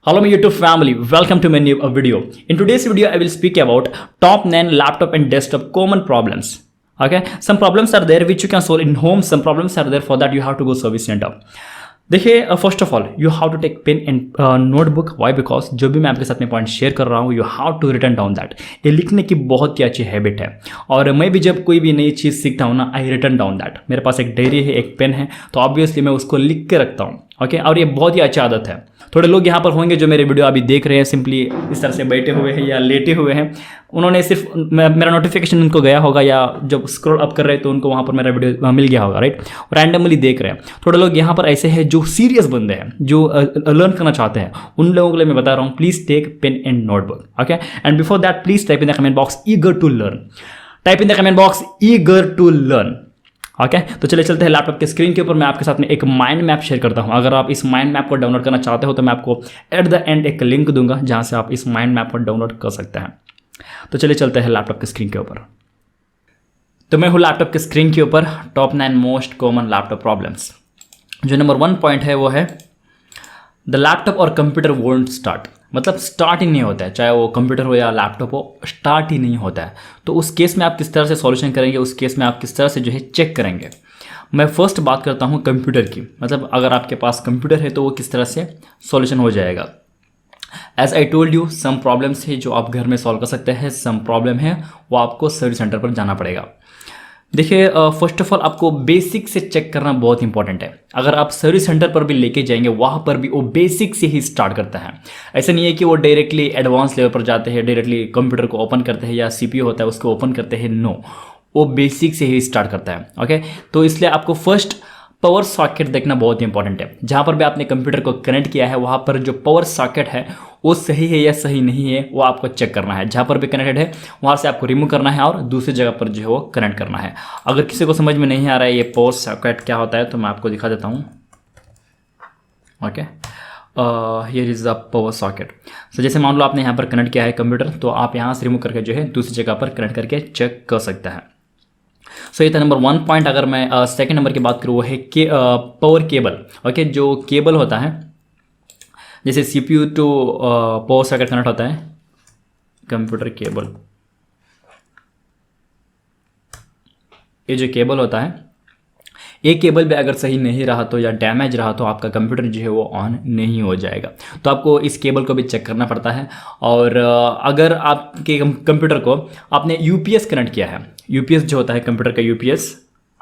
Hello my YouTube family, welcome to my new video. In today's video, I will speak about top 9 laptop and desktop common problems. Okay, some problems are there which you can solve in home, some problems are there for that you have to go service center. देखिए first of all you have to take pen and notebook. Why? Because जो भी मैं आपके साथ में point share कर रहा हूँ you have to written down that. ये लिखने की बहुत ही अच्छी हैबिट है और मैं भी जब कोई भी नई चीज़ सीखता हूँ ना आई रिटन डाउन दैट. मेरे पास एक डायरी है, एक पेन है, तो ऑब्वियसली मैं उसको लिख के रखता हूँ. ओके और ये बहुत ही अच्छी आदत है. थोड़े लोग यहाँ पर होंगे जो मेरे वीडियो अभी देख रहे हैं सिंपली इस तरह से बैठे हुए हैं या लेटे हुए हैं. उन्होंने सिर्फ मेरा नोटिफिकेशन उनको गया होगा या जब स्क्रॉल अप कर रहे हैं तो उनको वहाँ पर मेरा वीडियो मिल गया होगा, राइट. रैंडमली देख रहे हैं. थोड़े लोग यहाँ पर ऐसे हैं जो सीरियस बंदे हैं जो लर्न करना चाहते हैं. उन लोगों के लिए मैं बता रहा हूँ please take pen and notebook. Okay and before that please type in the comment box eager to learn. Type in the comment box eager to learn. Okay तो चले चलते हैं लैपटॉप के स्क्रीन के ऊपर. मैं आपके साथ में एक माइंड मैप शेयर करता हूं. अगर आप इस माइंड मैप को डाउनलोड करना चाहते हो तो मैं आपको एट द एंड एक लिंक दूंगा जहां से आप इस माइंड मैप को डाउनलोड कर सकते हैं. तो चले चलते हैं लैपटॉप के स्क्रीन के ऊपर. तो मैं हूं लैपटॉप के स्क्रीन के ऊपर. Top 9 most common laptop problems. जो नंबर 1 पॉइंट है वो है द लैपटॉप और कंप्यूटर वोंट स्टार्ट. मतलब स्टार्ट ही नहीं होता है, चाहे वो कंप्यूटर हो या लैपटॉप हो, स्टार्ट ही नहीं होता है. तो उस केस में आप किस तरह से सॉल्यूशन करेंगे, उस केस में आप किस तरह से जो है चेक करेंगे. मैं फर्स्ट बात करता हूँ कंप्यूटर की. मतलब अगर आपके पास कंप्यूटर है तो वो किस तरह से सॉल्यूशन हो जाएगा. As I told you some problems है जो आप घर में सॉल्व कर सकते हैं, सम प्रॉब्लम है वो आपको सर्विस सेंटर पर जाना पड़ेगा. देखिए फर्स्ट ऑफ ऑल आपको बेसिक से चेक करना बहुत इंपॉर्टेंट है. अगर आप सर्विस सेंटर पर भी लेके जाएंगे वहाँ पर भी वो बेसिक से ही स्टार्ट करता है. ऐसा नहीं है कि वो डायरेक्टली एडवांस लेवल पर जाते हैं, डायरेक्टली कंप्यूटर को ओपन करते हैं या सीपीयू होता है उसको ओपन करते हैं. नो, वो बेसिक से ही स्टार्ट करता है. ओके तो इसलिए आपको फर्स्ट पावर सॉकेट देखना बहुत इंपॉर्टेंट है. जहाँ पर भी आपने कंप्यूटर को कनेक्ट किया है वहाँ पर जो पावर सॉकेट है वो सही है या सही नहीं है वो आपको चेक करना है. जहाँ पर भी कनेक्टेड है वहाँ से आपको रिमूव करना है और दूसरी जगह पर जो है वो कनेक्ट करना है. अगर किसी को समझ में नहीं आ रहा है ये पावर सॉकेट क्या होता है तो मैं आपको दिखा देता हूँ. Okay here is the power socket. So जैसे मान लो आपने यहाँ पर कनेक्ट किया है कंप्यूटर तो आप यहाँ से रिमूव करके जो है दूसरी जगह पर कनेक्ट करके चेक कर सकते हैं. सो ये था नंबर 1 पॉइंट. अगर मैं सेकंड नंबर की बात करूँ वो है पावर केबल. ओके जो केबल होता है जैसे CPU to power socket connect होता है कंप्यूटर केबल. ये जो केबल होता है ये केबल भी अगर सही नहीं रहा तो या डैमेज रहा तो आपका कंप्यूटर जो है वो ऑन नहीं हो जाएगा. तो आपको इस केबल को भी चेक करना पड़ता है. और अगर आपके कंप्यूटर को आपने यूपीएस कनेक्ट किया है, यूपीएस जो होता है कंप्यूटर का यूपीएस,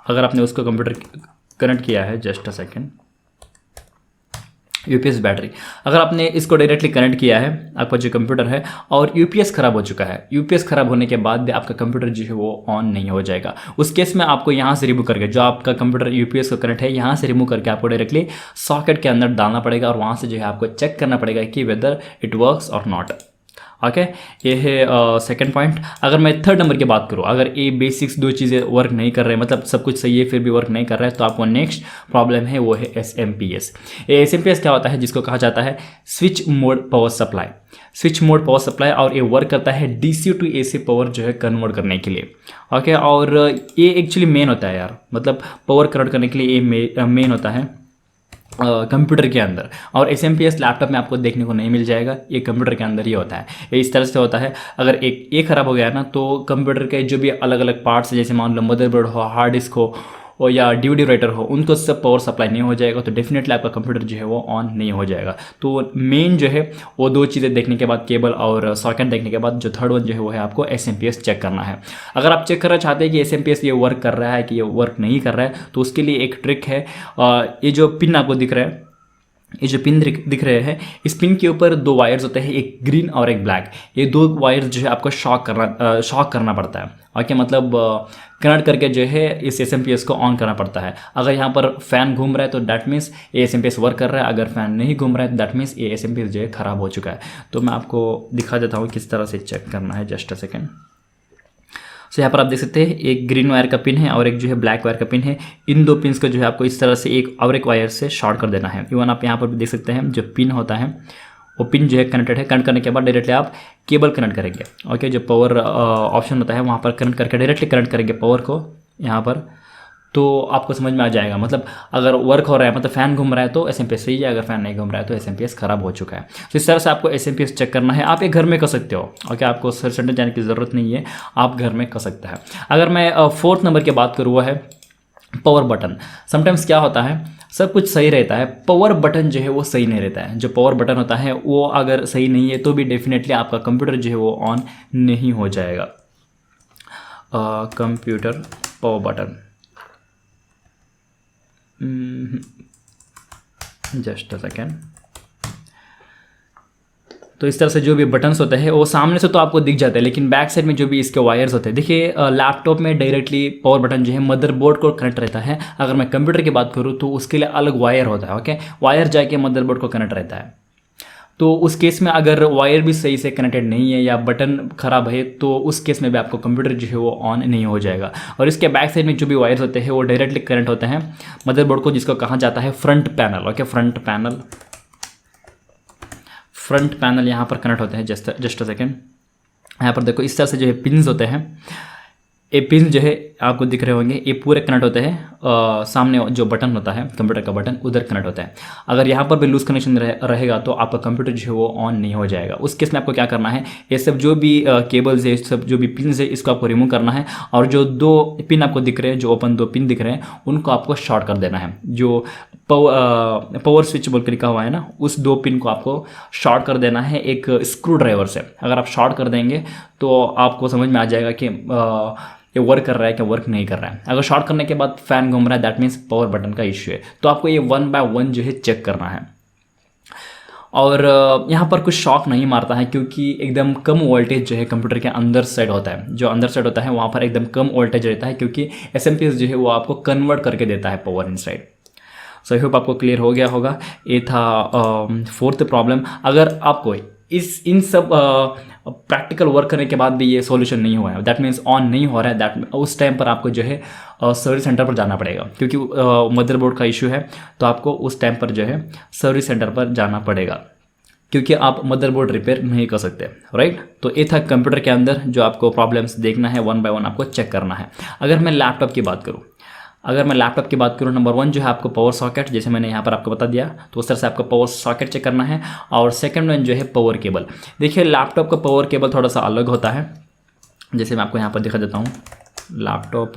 अगर आपने उसको कंप्यूटर कनेक्ट किया है, just a second, UPS battery, अगर आपने इसको डायरेक्टली कनेक्ट किया है आपका जो कंप्यूटर है और यूपीएस खराब हो चुका है, यूपीएस खराब होने के बाद भी आपका कंप्यूटर जो है वो ऑन नहीं हो जाएगा. उस केस में आपको यहाँ से रिमूव करके जो आपका कंप्यूटर यूपीएस को कनेक्ट है यहाँ से रिमूव करके आपको डायरेक्टली सॉकेट के अंदर डालना पड़ेगा और वहाँ से जो है आपको चेक करना पड़ेगा कि वेदर इट वर्क्स और नॉट. ओके ये है सेकंड पॉइंट. अगर मैं थर्ड नंबर की बात करूँ, अगर ये बेसिक्स दो चीज़ें वर्क नहीं कर रहे हैं, मतलब सब कुछ सही है फिर भी वर्क नहीं कर रहा है, तो आपको नेक्स्ट प्रॉब्लम है वो है एसएमपीएस. ये एसएमपीएस क्या होता है जिसको कहा जाता है switch mode power supply. Switch mode power supply और ये वर्क करता है डीसी टू एसी पावर जो है कन्वर्ट करने के लिए. ओके और ये एक्चुअली मेन होता है यार, मतलब पावर कन्वर्ट करने के लिए ये मेन होता है कंप्यूटर के अंदर. और एसएमपीएस लैपटॉप में आपको देखने को नहीं मिल जाएगा, ये कंप्यूटर के अंदर ही होता है. ये इस तरह से होता है अगर एक खराब हो गया ना तो कंप्यूटर के जो भी अलग अलग पार्ट्स जैसे मान लो मदरबोर्ड हो, हार्ड डिस्क हो और या डीवीडी राइटर हो, उनको सब पावर सप्लाई नहीं हो जाएगा तो डेफिनेटली आपका कंप्यूटर जो है वो ऑन नहीं हो जाएगा. तो मेन जो है वो दो चीज़ें देखने के बाद, केबल और सॉकेट देखने के बाद, जो थर्ड वन जो है वो है आपको एसएमपीएस चेक करना है. अगर आप चेक करना चाहते हैं कि एसएमपीएस ये वर्क कर रहा है कि ये वर्क नहीं कर रहा है तो उसके लिए एक ट्रिक है. ये जो पिन आपको दिख रहा है, ये जो पिन दिख रहे हैं, इस पिन के ऊपर 2 वायर्स होते हैं, एक ग्रीन और एक ब्लैक. ये 2 वायर्स जो है आपको शॉक करना पड़ता है. ओके मतलब कनेक्ट करके जो है इस एसएमपीएस को ऑन करना पड़ता है. अगर यहाँ पर फैन घूम रहा है तो दैट मीन्स ये एसएमपीएस वर्क कर रहा है. अगर फैन नहीं घूम रहा है तो दैट मीन्स ये एसएमपीएस जो है ख़राब हो चुका है. तो मैं आपको दिखा देता हूँ किस तरह से चेक करना है. Just a second. सो यहाँ पर आप देख सकते हैं एक ग्रीन वायर का पिन है और एक जो है ब्लैक वायर का पिन है. इन 2 पिन्स को जो है आपको इस तरह से एक और एक वायर से शॉर्ट कर देना है. इवन आप यहाँ पर भी देख सकते हैं जो पिन होता है वो पिन जो है कनेक्टेड है. कनेक्ट करने के बाद डायरेक्टली आप केबल कनेक्ट करेंगे. ओके जो पावर ऑप्शन होता है वहाँ पर कनेक्ट करके डायरेक्टली कनेक्ट करेंगे पावर को यहाँ पर तो आपको समझ में आ जाएगा। मतलब अगर वर्क हो रहा है, मतलब फ़ैन घूम रहा है तो SMP सही है, अगर फ़ैन नहीं घूम रहा है तो SMP ख़राब हो चुका है। तो इस तरह से आपको SMP चेक करना है। आप ये घर में कर सकते हो, ओके, आपको सर्विस सेंटर जाने की ज़रूरत नहीं है, आप घर में कर सकते हैं। अगर मैं 4th नंबर की बात करूँ, वो है पावर बटन। समटाइम्स क्या होता है, सब कुछ सही रहता है, पावर बटन जो है वो सही नहीं रहता है। जो पावर बटन होता है वो अगर सही नहीं है तो भी डेफिनेटली आपका कंप्यूटर जो है वो ऑन नहीं हो जाएगा। Computer power button, just a second. तो इस तरह से जो भी बटन्स होते हैं वो सामने से तो आपको दिख जाते हैं, लेकिन बैक साइड में जो भी इसके वायर्स होते हैं, देखिए लैपटॉप में डायरेक्टली पावर बटन जो है मदरबोर्ड को कनेक्ट रहता है। अगर मैं कंप्यूटर की बात करूँ तो उसके लिए अलग वायर होता है, ओके, वायर जाके मदरबोर्ड को कनेक्ट रहता है। तो उस केस में अगर वायर भी सही से कनेक्टेड नहीं है या बटन खराब है तो उस केस में भी आपको कंप्यूटर जो है वो ऑन नहीं हो जाएगा। और इसके बैक साइड में जो भी वायर्स होते हैं वो डायरेक्टली कनेक्ट होते हैं मदरबोर्ड को, जिसको कहा जाता है front panel, okay, front panel यहाँ पर कनेक्ट होते हैं। जस्ट अ सेकेंड, यहाँ पर देखो इस तरह से जो है पिन्स होते हैं, ये पिन जो है आपको दिख रहे होंगे, ये पूरे कनेक्ट होते हैं। सामने जो बटन होता है कंप्यूटर का बटन उधर कनेक्ट होता है। अगर यहाँ पर भी लूज कनेक्शन रहेगा तो आपका कंप्यूटर जो है वो ऑन नहीं हो जाएगा। उस केस में आपको क्या करना है, ये सब जो भी केबल्स है, सब जो भी पिन है, इसको आपको रिमूव करना है। और जो 2 पिन आपको दिख रहे हैं, जो ओपन 2 पिन दिख रहे हैं, उनको आपको शॉर्ट कर देना है। जो पावर स्विच बोल कर लिखा हुआ है ना, उस 2 पिन को आपको शॉर्ट कर देना है एक स्क्रू ड्राइवर से। अगर आप शॉर्ट कर देंगे तो आपको समझ में आ जाएगा कि ये वर्क कर रहा है क्या वर्क नहीं कर रहा है। अगर शॉर्ट करने के बाद फैन घूम रहा है, दैट मीन्स पावर बटन का इश्यू है। तो आपको ये 1 बाय 1 जो है चेक करना है। और यहाँ पर कुछ शॉक नहीं मारता है, क्योंकि एकदम कम वोल्टेज जो है कंप्यूटर के अंदर साइड होता है। जो अंदर साइड होता है वहाँ पर एकदम कम वोल्टेज रहता है, क्योंकि SMP जो है वो आपको कन्वर्ट करके देता है power inside. So I hope आपको क्लियर हो गया होगा। ये था 4th प्रॉब्लम। अगर आपको इन सब प्रैक्टिकल वर्क करने के बाद भी ये सॉल्यूशन नहीं हुआ है, दैट मीन्स ऑन नहीं हो रहा है, दैट उस टाइम पर आपको जो है सर्विस सेंटर पर जाना पड़ेगा, क्योंकि मदरबोर्ड का इशू है। तो आपको उस टाइम पर जो है सर्विस सेंटर पर जाना पड़ेगा, क्योंकि आप मदरबोर्ड रिपेयर नहीं कर सकते, राइट। तो ये था कंप्यूटर के अंदर जो आपको प्रॉब्लम्स देखना है, 1 बाय 1 आपको चेक करना है। अगर मैं लैपटॉप की बात करूँ, नंबर 1 जो है आपको पावर सॉकेट, जैसे मैंने यहाँ पर आपको बता दिया, तो उस तरह से आपको पावर सॉकेट चेक करना है। और सेकंड वन जो है पावर केबल। देखिए लैपटॉप का पावर केबल थोड़ा सा अलग होता है, जैसे मैं आपको यहाँ पर दिखा देता हूँ। लैपटॉप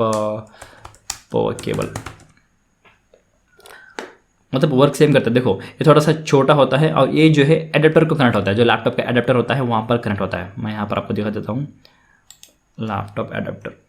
पावर केबल मतलब वर्क सेम करता है। देखो ये थोड़ा सा छोटा होता है और ये जो है एडेप्टर को कनेक्ट होता है, जो लैपटॉप का एडेप्टर होता है वहाँ पर कनेक्ट होता है। मैं यहाँ पर आपको दिखा देता हूँ, लैपटॉप एडेप्टर।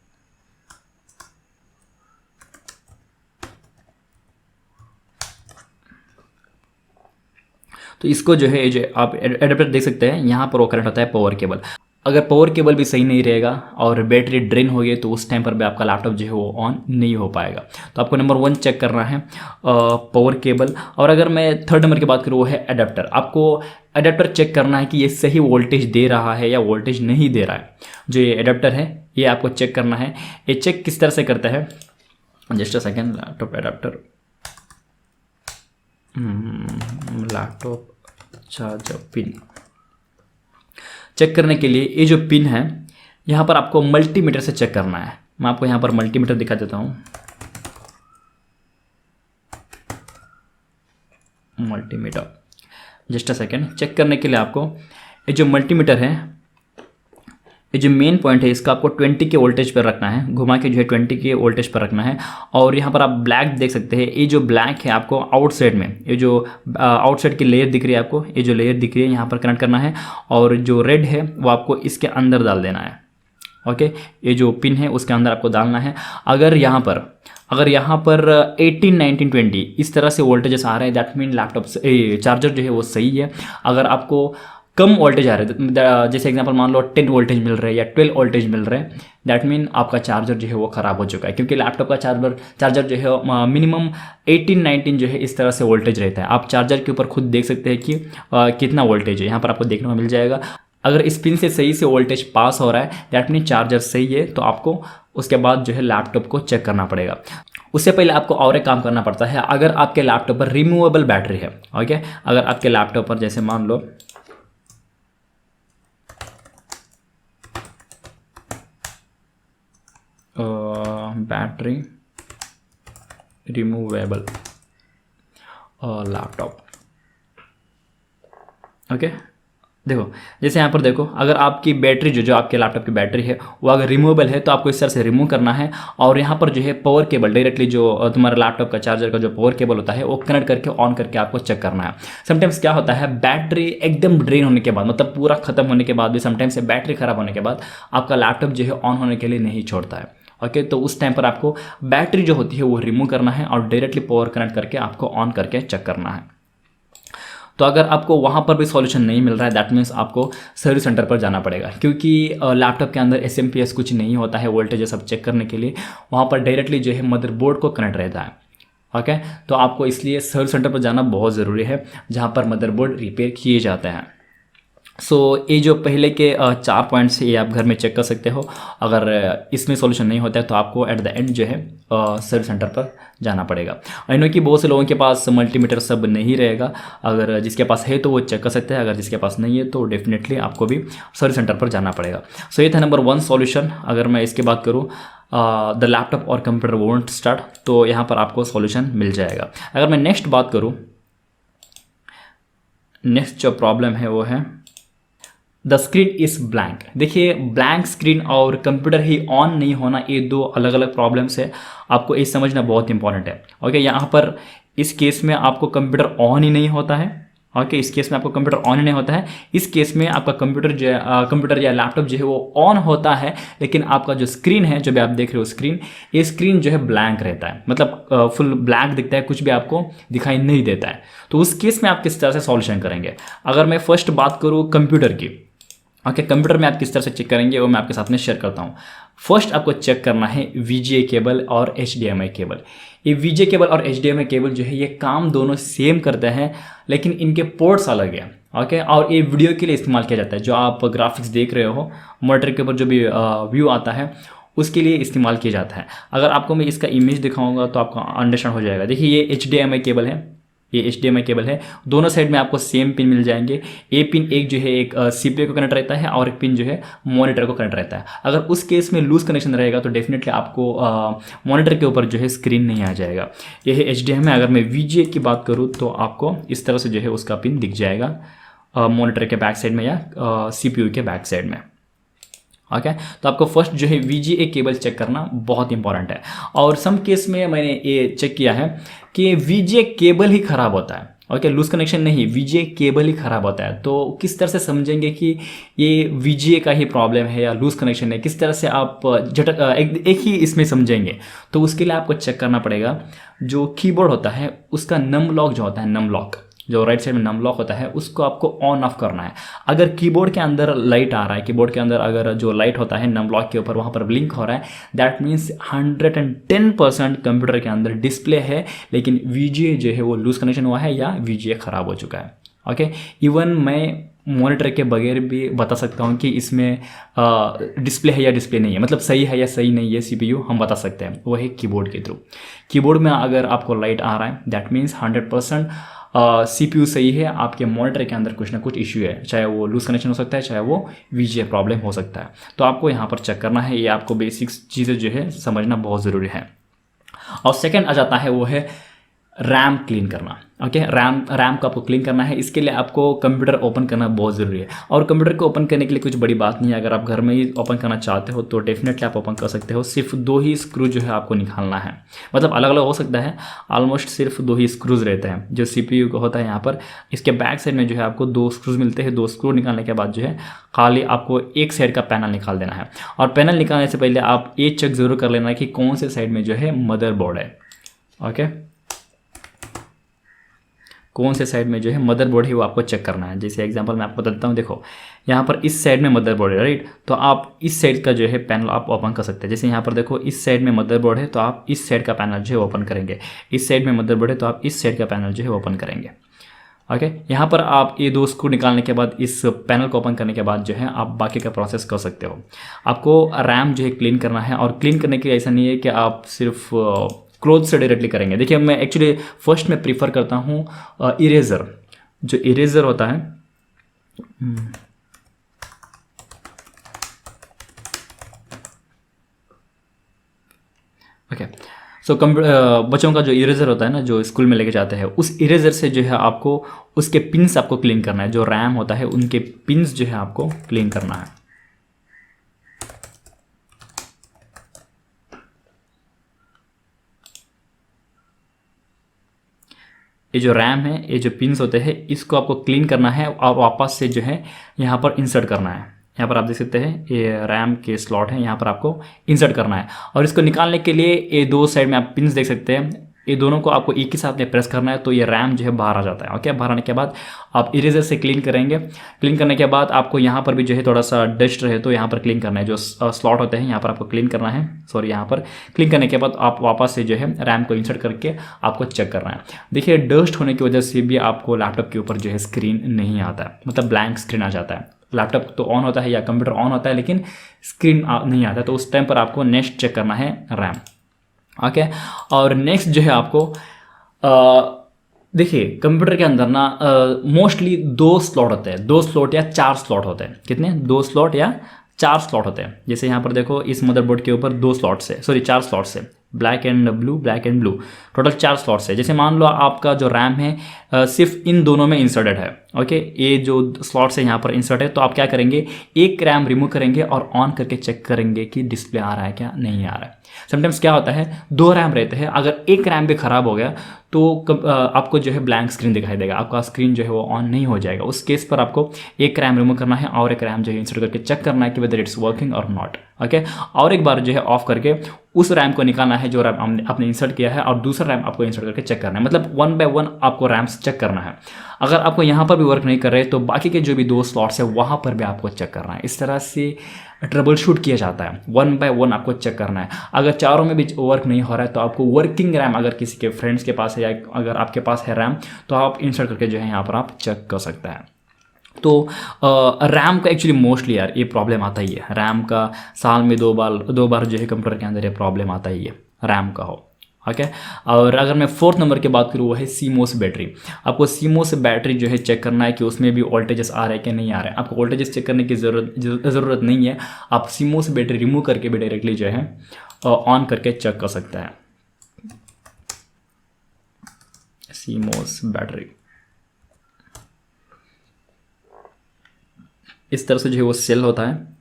तो इसको जो है ये जो आप एडेप्टर देख सकते हैं, यहाँ पर वो कनेक्ट होता है पावर केबल। अगर पावर केबल भी सही नहीं रहेगा और बैटरी ड्रेन हो गई तो उस टाइम पर भी आपका लैपटॉप जो है वो ऑन नहीं हो पाएगा। तो आपको नंबर 1 चेक करना है पावर केबल। और अगर मैं 3rd नंबर की बात करूँ, वो है एडेप्टर। आपको एडेप्टर चेक करना है कि ये सही वोल्टेज दे रहा है या वोल्टेज नहीं दे रहा है। जो ये एडेप्टर है ये आपको चेक करना है। ये चेक किस तरह से करता है, just a second. Laptop adapter, laptop charger pin check करने के लिए ये जो पिन है यहाँ पर आपको मल्टीमीटर से चेक करना है। मैं आपको यहाँ पर मल्टीमीटर दिखा देता हूँ। Multimeter, just a second. Check करने के लिए आपको ये जो मल्टीमीटर है, ये जो मेन पॉइंट है, इसका आपको 20 के वोल्टेज पर रखना है, घुमा के जो है 20 के वोल्टेज पर रखना है। और यहाँ पर आप ब्लैक देख सकते हैं, ये जो ब्लैक है आपको आउटसाइड में, ये जो आउटसाइड की लेयर दिख रही है आपको, ये जो लेयर दिख रही है यहाँ पर कनेक्ट करना है। और जो रेड है वो आपको इसके अंदर डाल देना है, ओके। ये जो पिन है उसके अंदर आपको डालना है। अगर यहाँ पर 18, 19, 20 इस तरह से वोल्टेजेस आ रहे हैं, दैट मीन लैपटॉप चार्जर जो है वो सही है। अगर आपको कम वोल्टेज आ रहे हैं, जैसे एग्जांपल मान लो 10 वोल्टेज मिल रहे हैं या 12 वोल्टेज मिल रहे हैं, दैट मीन आपका चार्जर जो है वो ख़राब हो चुका है। क्योंकि लैपटॉप का चार्जर जो है मिनिमम 18, 19 जो है इस तरह से वोल्टेज रहता है। आप चार्जर के ऊपर खुद देख सकते हैं कि कितना वोल्टेज है, यहाँ पर आपको देखने को मिल जाएगा। अगर इस पिन से सही से वोल्टेज पास हो रहा है, दैट मीन चार्जर सही है। तो आपको उसके बाद जो है लैपटॉप को चेक करना पड़ेगा। उससे पहले आपको और एक काम करना पड़ता है। अगर आपके लैपटॉप पर रिमूवेबल बैटरी है, ओके, अगर आपके लैपटॉप पर जैसे मान लो बैटरी रिमूवेबल लैपटॉप। ओके, देखो जैसे यहाँ पर देखो, अगर आपकी बैटरी जो आपके लैपटॉप की बैटरी है वो अगर रिमूवेबल है तो आपको इस तरह से रिमूव करना है, और यहाँ पर जो है पावर केबल डायरेक्टली जो तुम्हारा लैपटॉप का चार्जर का जो पावर केबल होता है वो कनेक्ट करके ऑन करके आपको चेक करना है। समटाइम्स क्या होता है, बैटरी एकदम ड्रेन होने के बाद, मतलब पूरा खत्म होने के बाद भी, समटाइम्स बैटरी खराब होने के बाद आपका लैपटॉप जो है ऑन होने के लिए नहीं छोड़ता है। ओके, तो उस टाइम पर आपको बैटरी जो होती है वो रिमूव करना है और डायरेक्टली पावर कनेक्ट करके आपको ऑन करके चेक करना है। तो अगर आपको वहाँ पर भी सॉल्यूशन नहीं मिल रहा है, दैट मीन्स आपको सर्विस सेंटर पर जाना पड़ेगा, क्योंकि लैपटॉप के अंदर एसएमपीएस कुछ नहीं होता है वोल्टेज सब चेक करने के लिए, वहाँ पर डायरेक्टली जो है मदरबोर्ड को कनेक्ट रहता है। ओके, तो आपको इसलिए सर्विस सेंटर पर जाना बहुत ज़रूरी है जहाँ पर मदरबोर्ड रिपेयर किए जाते हैं। ये जो पहले के 4 पॉइंट्स ये आप घर में चेक कर सकते हो। अगर इसमें सॉल्यूशन नहीं होता है तो आपको एट द एंड जो है सर्विस सेंटर पर जाना पड़ेगा। आई नो कि बहुत से लोगों के पास मल्टीमीटर सब नहीं रहेगा, अगर जिसके पास है तो वो चेक कर सकते हैं, अगर जिसके पास नहीं है तो डेफिनेटली आपको भी सर्विस सेंटर पर जाना पड़ेगा। ये था नंबर 1 सॉल्यूशन। अगर मैं इसके बात करूँ द लैपटॉप और कंप्यूटर वोंट स्टार्ट, तो यहाँ पर आपको सॉल्यूशन मिल जाएगा। अगर मैं नेक्स्ट बात करूँ, नेक्स्ट जो प्रॉब्लम है वो है द स्क्रीन इज ब्लैंक। देखिए, ब्लैंक स्क्रीन और कंप्यूटर ही ऑन नहीं होना, ये 2 अलग अलग प्रॉब्लम्स है, आपको ये समझना बहुत इंपॉर्टेंट है। ओके, यहाँ पर इस केस में आपको कंप्यूटर ऑन ही नहीं होता है। ओके, इस केस में आपको कंप्यूटर ऑन ही नहीं होता है। इस केस में आपका कंप्यूटर या लैपटॉप जो है वो ऑन होता है, लेकिन आपका जो स्क्रीन है, जो भी आप देख रहे हो स्क्रीन, ये स्क्रीन जो है ब्लैंक रहता है, मतलब फुल ब्लैक दिखता है, कुछ भी आपको दिखाई नहीं देता है। तो उस केस में आप किस तरह से सॉल्यूशन करेंगे? अगर मैं फर्स्ट बात करूँ कंप्यूटर की, ओके, कंप्यूटर में आप किस तरह से चेक करेंगे वो मैं आपके साथ में शेयर करता हूँ। फर्स्ट आपको चेक करना है VGA केबल और HDMI केबल। ये VGA केबल और HDMI केबल जो है ये काम दोनों सेम करते हैं, लेकिन इनके पोर्ट्स अलग है। ओके, और ये वीडियो के लिए इस्तेमाल किया जाता है, जो आप ग्राफिक्स देख रहे हो मॉनिटर के ऊपर जो भी व्यू आता है उसके लिए इस्तेमाल किया जाता है। अगर आपको मैं इसका इमेज दिखाऊंगा तो आपको अंडरस्टैंड हो जाएगा। देखिए, ये HDMI केबल है, ये HDMI केबल है, दोनों साइड में आपको सेम पिन मिल जाएंगे। ए पिन एक जो है एक CPU को कनेक्ट रहता है और एक पिन जो है मॉनिटर को कनेक्ट रहता है। अगर उस केस में लूज कनेक्शन रहेगा तो डेफिनेटली आपको मॉनिटर के ऊपर जो है स्क्रीन नहीं आ जाएगा। ये है HDMI। अगर मैं VGA की बात करूँ तो आपको इस तरह से जो है उसका पिन दिख जाएगा मॉनिटर के बैक साइड में या CPU के बैक साइड में। ओके, तो आपको फर्स्ट जो है VGA केबल चेक करना बहुत इंपॉर्टेंट है। और सम केस में मैंने ये चेक किया है कि VGA केबल ही खराब होता है। ओके, लूज कनेक्शन नहीं, VGA केबल ही खराब होता है। तो किस तरह से समझेंगे कि ये VGA का ही प्रॉब्लम है या लूज कनेक्शन है? किस तरह से आप एक ही इसमें समझेंगे? तो उसके लिए आपको चेक करना पड़ेगा जो कीबोर्ड होता है उसका नम लॉक जो होता है, नम लॉक जो राइट साइड में नम लॉक होता है, उसको आपको ऑन ऑफ करना है। अगर कीबोर्ड के अंदर लाइट आ रहा है, कीबोर्ड के अंदर अगर जो लाइट होता है नम लॉक के ऊपर वहाँ पर ब्लिंक हो रहा है, दैट मीन्स 110% कंप्यूटर के अंदर डिस्प्ले है, लेकिन VGA जो है वो लूज कनेक्शन हुआ है या VGA खराब हो चुका है। ओके, इवन मैं मॉनिटर के बगैर भी बता सकता हूँ कि इसमें डिस्प्ले है या डिस्प्ले नहीं है, मतलब सही है या सही नहीं है CPU हम बता सकते हैं, वो है कीबोर्ड के थ्रू। कीबोर्ड में अगर आपको लाइट आ रहा है दैट मीन्स 100% CPU सही है, आपके मॉनिटर के अंदर कुछ ना कुछ इश्यू है, चाहे वो लूज कनेक्शन हो सकता है, चाहे वो VGA प्रॉब्लम हो सकता है। तो आपको यहाँ पर चेक करना है, ये आपको बेसिक्स चीज़ें जो है समझना बहुत ज़रूरी है। और सेकंड आ जाता है वो है रैम क्लीन करना। ओके, रैम को आपको क्लीन करना है। इसके लिए आपको कंप्यूटर ओपन करना बहुत ज़रूरी है, और कंप्यूटर को ओपन करने के लिए कुछ बड़ी बात नहीं है। अगर आप घर में ही ओपन करना चाहते हो तो डेफिनेटली आप ओपन कर सकते हो। सिर्फ 2 ही स्क्रू जो है आपको निकालना है, मतलब अलग अलग हो सकता है, ऑलमोस्ट सिर्फ 2 ही स्क्रूज रहते हैं जो CPU को होता है। यहाँ पर इसके बैक साइड में जो है आपको 2 स्क्रूज मिलते हैं। 2 स्क्रू निकालने के बाद जो है खाली आपको एक साइड का पैनल निकाल देना है, और पैनल निकालने से पहले आप ये चेक ज़रूर कर लेना है कि कौन से साइड में जो है मदरबोर्ड है। ओके, कौन से साइड में जो है मदरबोर्ड है वो आपको चेक करना है। जैसे एग्जांपल मैं आपको बता देता हूँ, देखो यहाँ पर इस साइड में मदरबोर्ड है, राइट, तो आप इस साइड का जो है पैनल आप ओपन कर सकते हैं। जैसे यहाँ पर देखो इस साइड में मदरबोर्ड है तो आप इस साइड का पैनल जो है ओपन करेंगे, इस साइड में मदरबोर्ड है तो आप इस साइड का पैनल जो है ओपन करेंगे। ओके, यहाँ पर आप ये 2 स्क्रू निकालने के बाद इस पैनल को ओपन करने के बाद जो है आप बाकी का प्रोसेस कर सकते हो। आपको रैम जो है क्लीन करना है, और क्लीन करने के लिए ऐसा नहीं है कि आप सिर्फ क्लोथ से डायरेक्टली करेंगे। देखिए, मैं एक्चुअली फर्स्ट में प्रीफर करता हूँ इरेज़र, जो इरेज़र होता है ओके, सो बच्चों का जो इरेजर होता है ना, जो स्कूल में लेके जाते हैं, उस इरेजर से जो है आपको उसके पिन्स आपको क्लीन करना है। जो रैम होता है उनके पिन्स जो है आपको क्लीन करना है। ये जो रैम है, ये जो पिन्स होते हैं, इसको आपको क्लीन करना है और वापस से जो है यहाँ पर इंसर्ट करना है। यहाँ पर आप देख सकते हैं ये रैम के स्लॉट है, यहाँ पर आपको इंसर्ट करना है। और इसको निकालने के लिए ये दो साइड में आप पिन्स देख सकते हैं, ये दोनों को आपको एक ही साथ में प्रेस करना है, तो ये रैम जो है बाहर आ जाता है। ओके, बाहर आने के बाद आप इरेजर से क्लीन करेंगे। क्लीन करने के बाद आपको यहाँ पर भी जो है थोड़ा सा डस्ट रहे तो यहाँ पर क्लीन करना है। जो स्लॉट होते हैं यहाँ पर आपको क्लीन करना है। सॉरी, यहाँ पर क्लीन करने के बाद आप वापस से जो है रैम को इंसर्ट करके आपको चेक करना है। देखिए, डस्ट होने की वजह से भी आपको लैपटॉप के ऊपर जो है स्क्रीन नहीं आता है, मतलब ब्लैंक स्क्रीन आ जाता है। लैपटॉप तो ऑन होता है या कंप्यूटर ऑन होता है लेकिन स्क्रीन नहीं आता, तो उस टाइम पर आपको नेक्स्ट चेक करना है रैम। ओके, और नेक्स्ट जो है आपको देखिए कंप्यूटर के अंदर ना मोस्टली 2 स्लॉट होते हैं, 2 स्लॉट या 4 स्लॉट होते हैं। कितने? 2 स्लॉट या 4 स्लॉट होते हैं। जैसे यहाँ पर देखो, इस मदरबोर्ड के ऊपर 2 स्लॉट से, सॉरी 4 स्लॉट से, black and blue, black and blue, total 4 slots है। जैसे मान लो आपका जो रैम है सिर्फ इन दोनों में इंसर्टेड है। ओके, ये जो स्लॉट्स है यहाँ पर इंसर्ट है, तो आप क्या करेंगे, एक रैम रिमूव करेंगे और ऑन करके चेक करेंगे कि डिस्प्ले आ रहा है क्या नहीं आ रहा है। समटाइम्स क्या होता है, 2 रैम रहते हैं, अगर एक रैम भी खराब हो गया तो आपको जो है ब्लैंक स्क्रीन दिखाई देगा, आपका स्क्रीन जो है वो ऑन नहीं हो जाएगा। उस केस पर आपको एक रैम रिमूव करना है और एक रैम जो है इंसर्ट करके चेक करना है कि वेदर इट्स वर्किंग और नॉट। ओके, और एक बार जो है ऑफ करके उस रैम को निकालना है जो रैम आपने इंसर्ट किया है, और दूसरा रैम आपको इंसर्ट करके चेक करना है। मतलब 1 बाय 1 आपको रैम्स चेक करना है। अगर आपको यहाँ पर भी वर्क नहीं कर रहे तो बाकी के जो भी 2 स्लॉट्स है वहाँ पर भी आपको चेक करना है। इस तरह से ट्रबल शूट किया जाता है। 1 बाय 1 आपको चेक करना है। अगर चारों में भी वर्क नहीं हो रहा है तो आपको वर्किंग रैम, अगर किसी के फ्रेंड्स के पास है या अगर आपके पास है रैम, तो आप इंसर्ट करके जो है यहाँ पर आप चेक कर सकते हैं। तो रैम का एक्चुअली मोस्टली यार ये प्रॉब्लम आता ही है। रैम का साल में 2 बार जो है कंप्यूटर के अंदर ये प्रॉब्लम आता ही है, रैम का हो। ओके, और अगर मैं 4th नंबर की बात करूँ वो है CMOS बैटरी। आपको CMOS बैटरी जो है चेक करना है कि उसमें भी वोल्टेजेस आ रहे हैं कि नहीं आ रहे हैं। आपको वोल्टेजेस चेक करने की ज़रूरत नहीं है, आप CMOS बैटरी रिमूव करके भी डायरेक्टली जो है ऑन करके चेक कर सकते हैं। CMOS बैटरी इस तरह से जो है वो सेल होता है,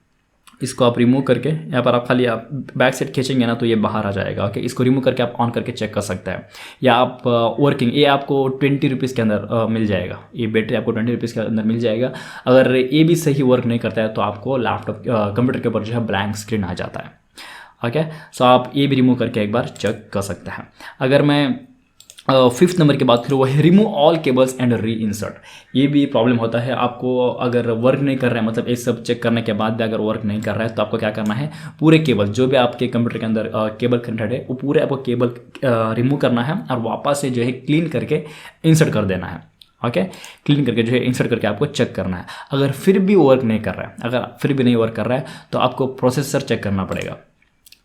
इसको आप रिमूव करके यहाँ पर आप खाली आप बैक साइड खींचेंगे ना तो ये बाहर आ जाएगा। ओके, इसको रिमूव करके आप ऑन करके चेक कर सकते हैं। या आप वर्किंग, ये आपको 20 रुपीज़ के अंदर मिल जाएगा। ये बैटरी आपको 20 रुपीज़ के अंदर मिल जाएगा। अगर ये भी सही वर्क नहीं करता है तो आपको लैपटॉप कंप्यूटर के ऊपर जो है ब्लैंक स्क्रीन आ जाता है। ओके, सो आप ये भी रिमूव करके एक बार चेक कर सकते हैं। अगर मैं 5th नंबर की बात करूँ वो है remove all cables and re insert. ये भी प्रॉब्लम होता है आपको, अगर वर्क नहीं कर रहा है, मतलब ये सब चेक करने के बाद भी अगर वर्क नहीं कर रहा है तो आपको क्या करना है, पूरे केबल जो भी आपके कंप्यूटर के अंदर केबल कनेक्टेड है वो पूरे आपको केबल रिमूव करना है और वापस से जो है क्लीन करके इंसर्ट कर देना है। ओके, क्लीन करके जो है इंसर्ट करके आपको चेक करना है। अगर फिर भी वर्क नहीं कर रहा है, अगर फिर भी नहीं वर्क कर रहा है तो आपको प्रोसेसर चेक करना पड़ेगा।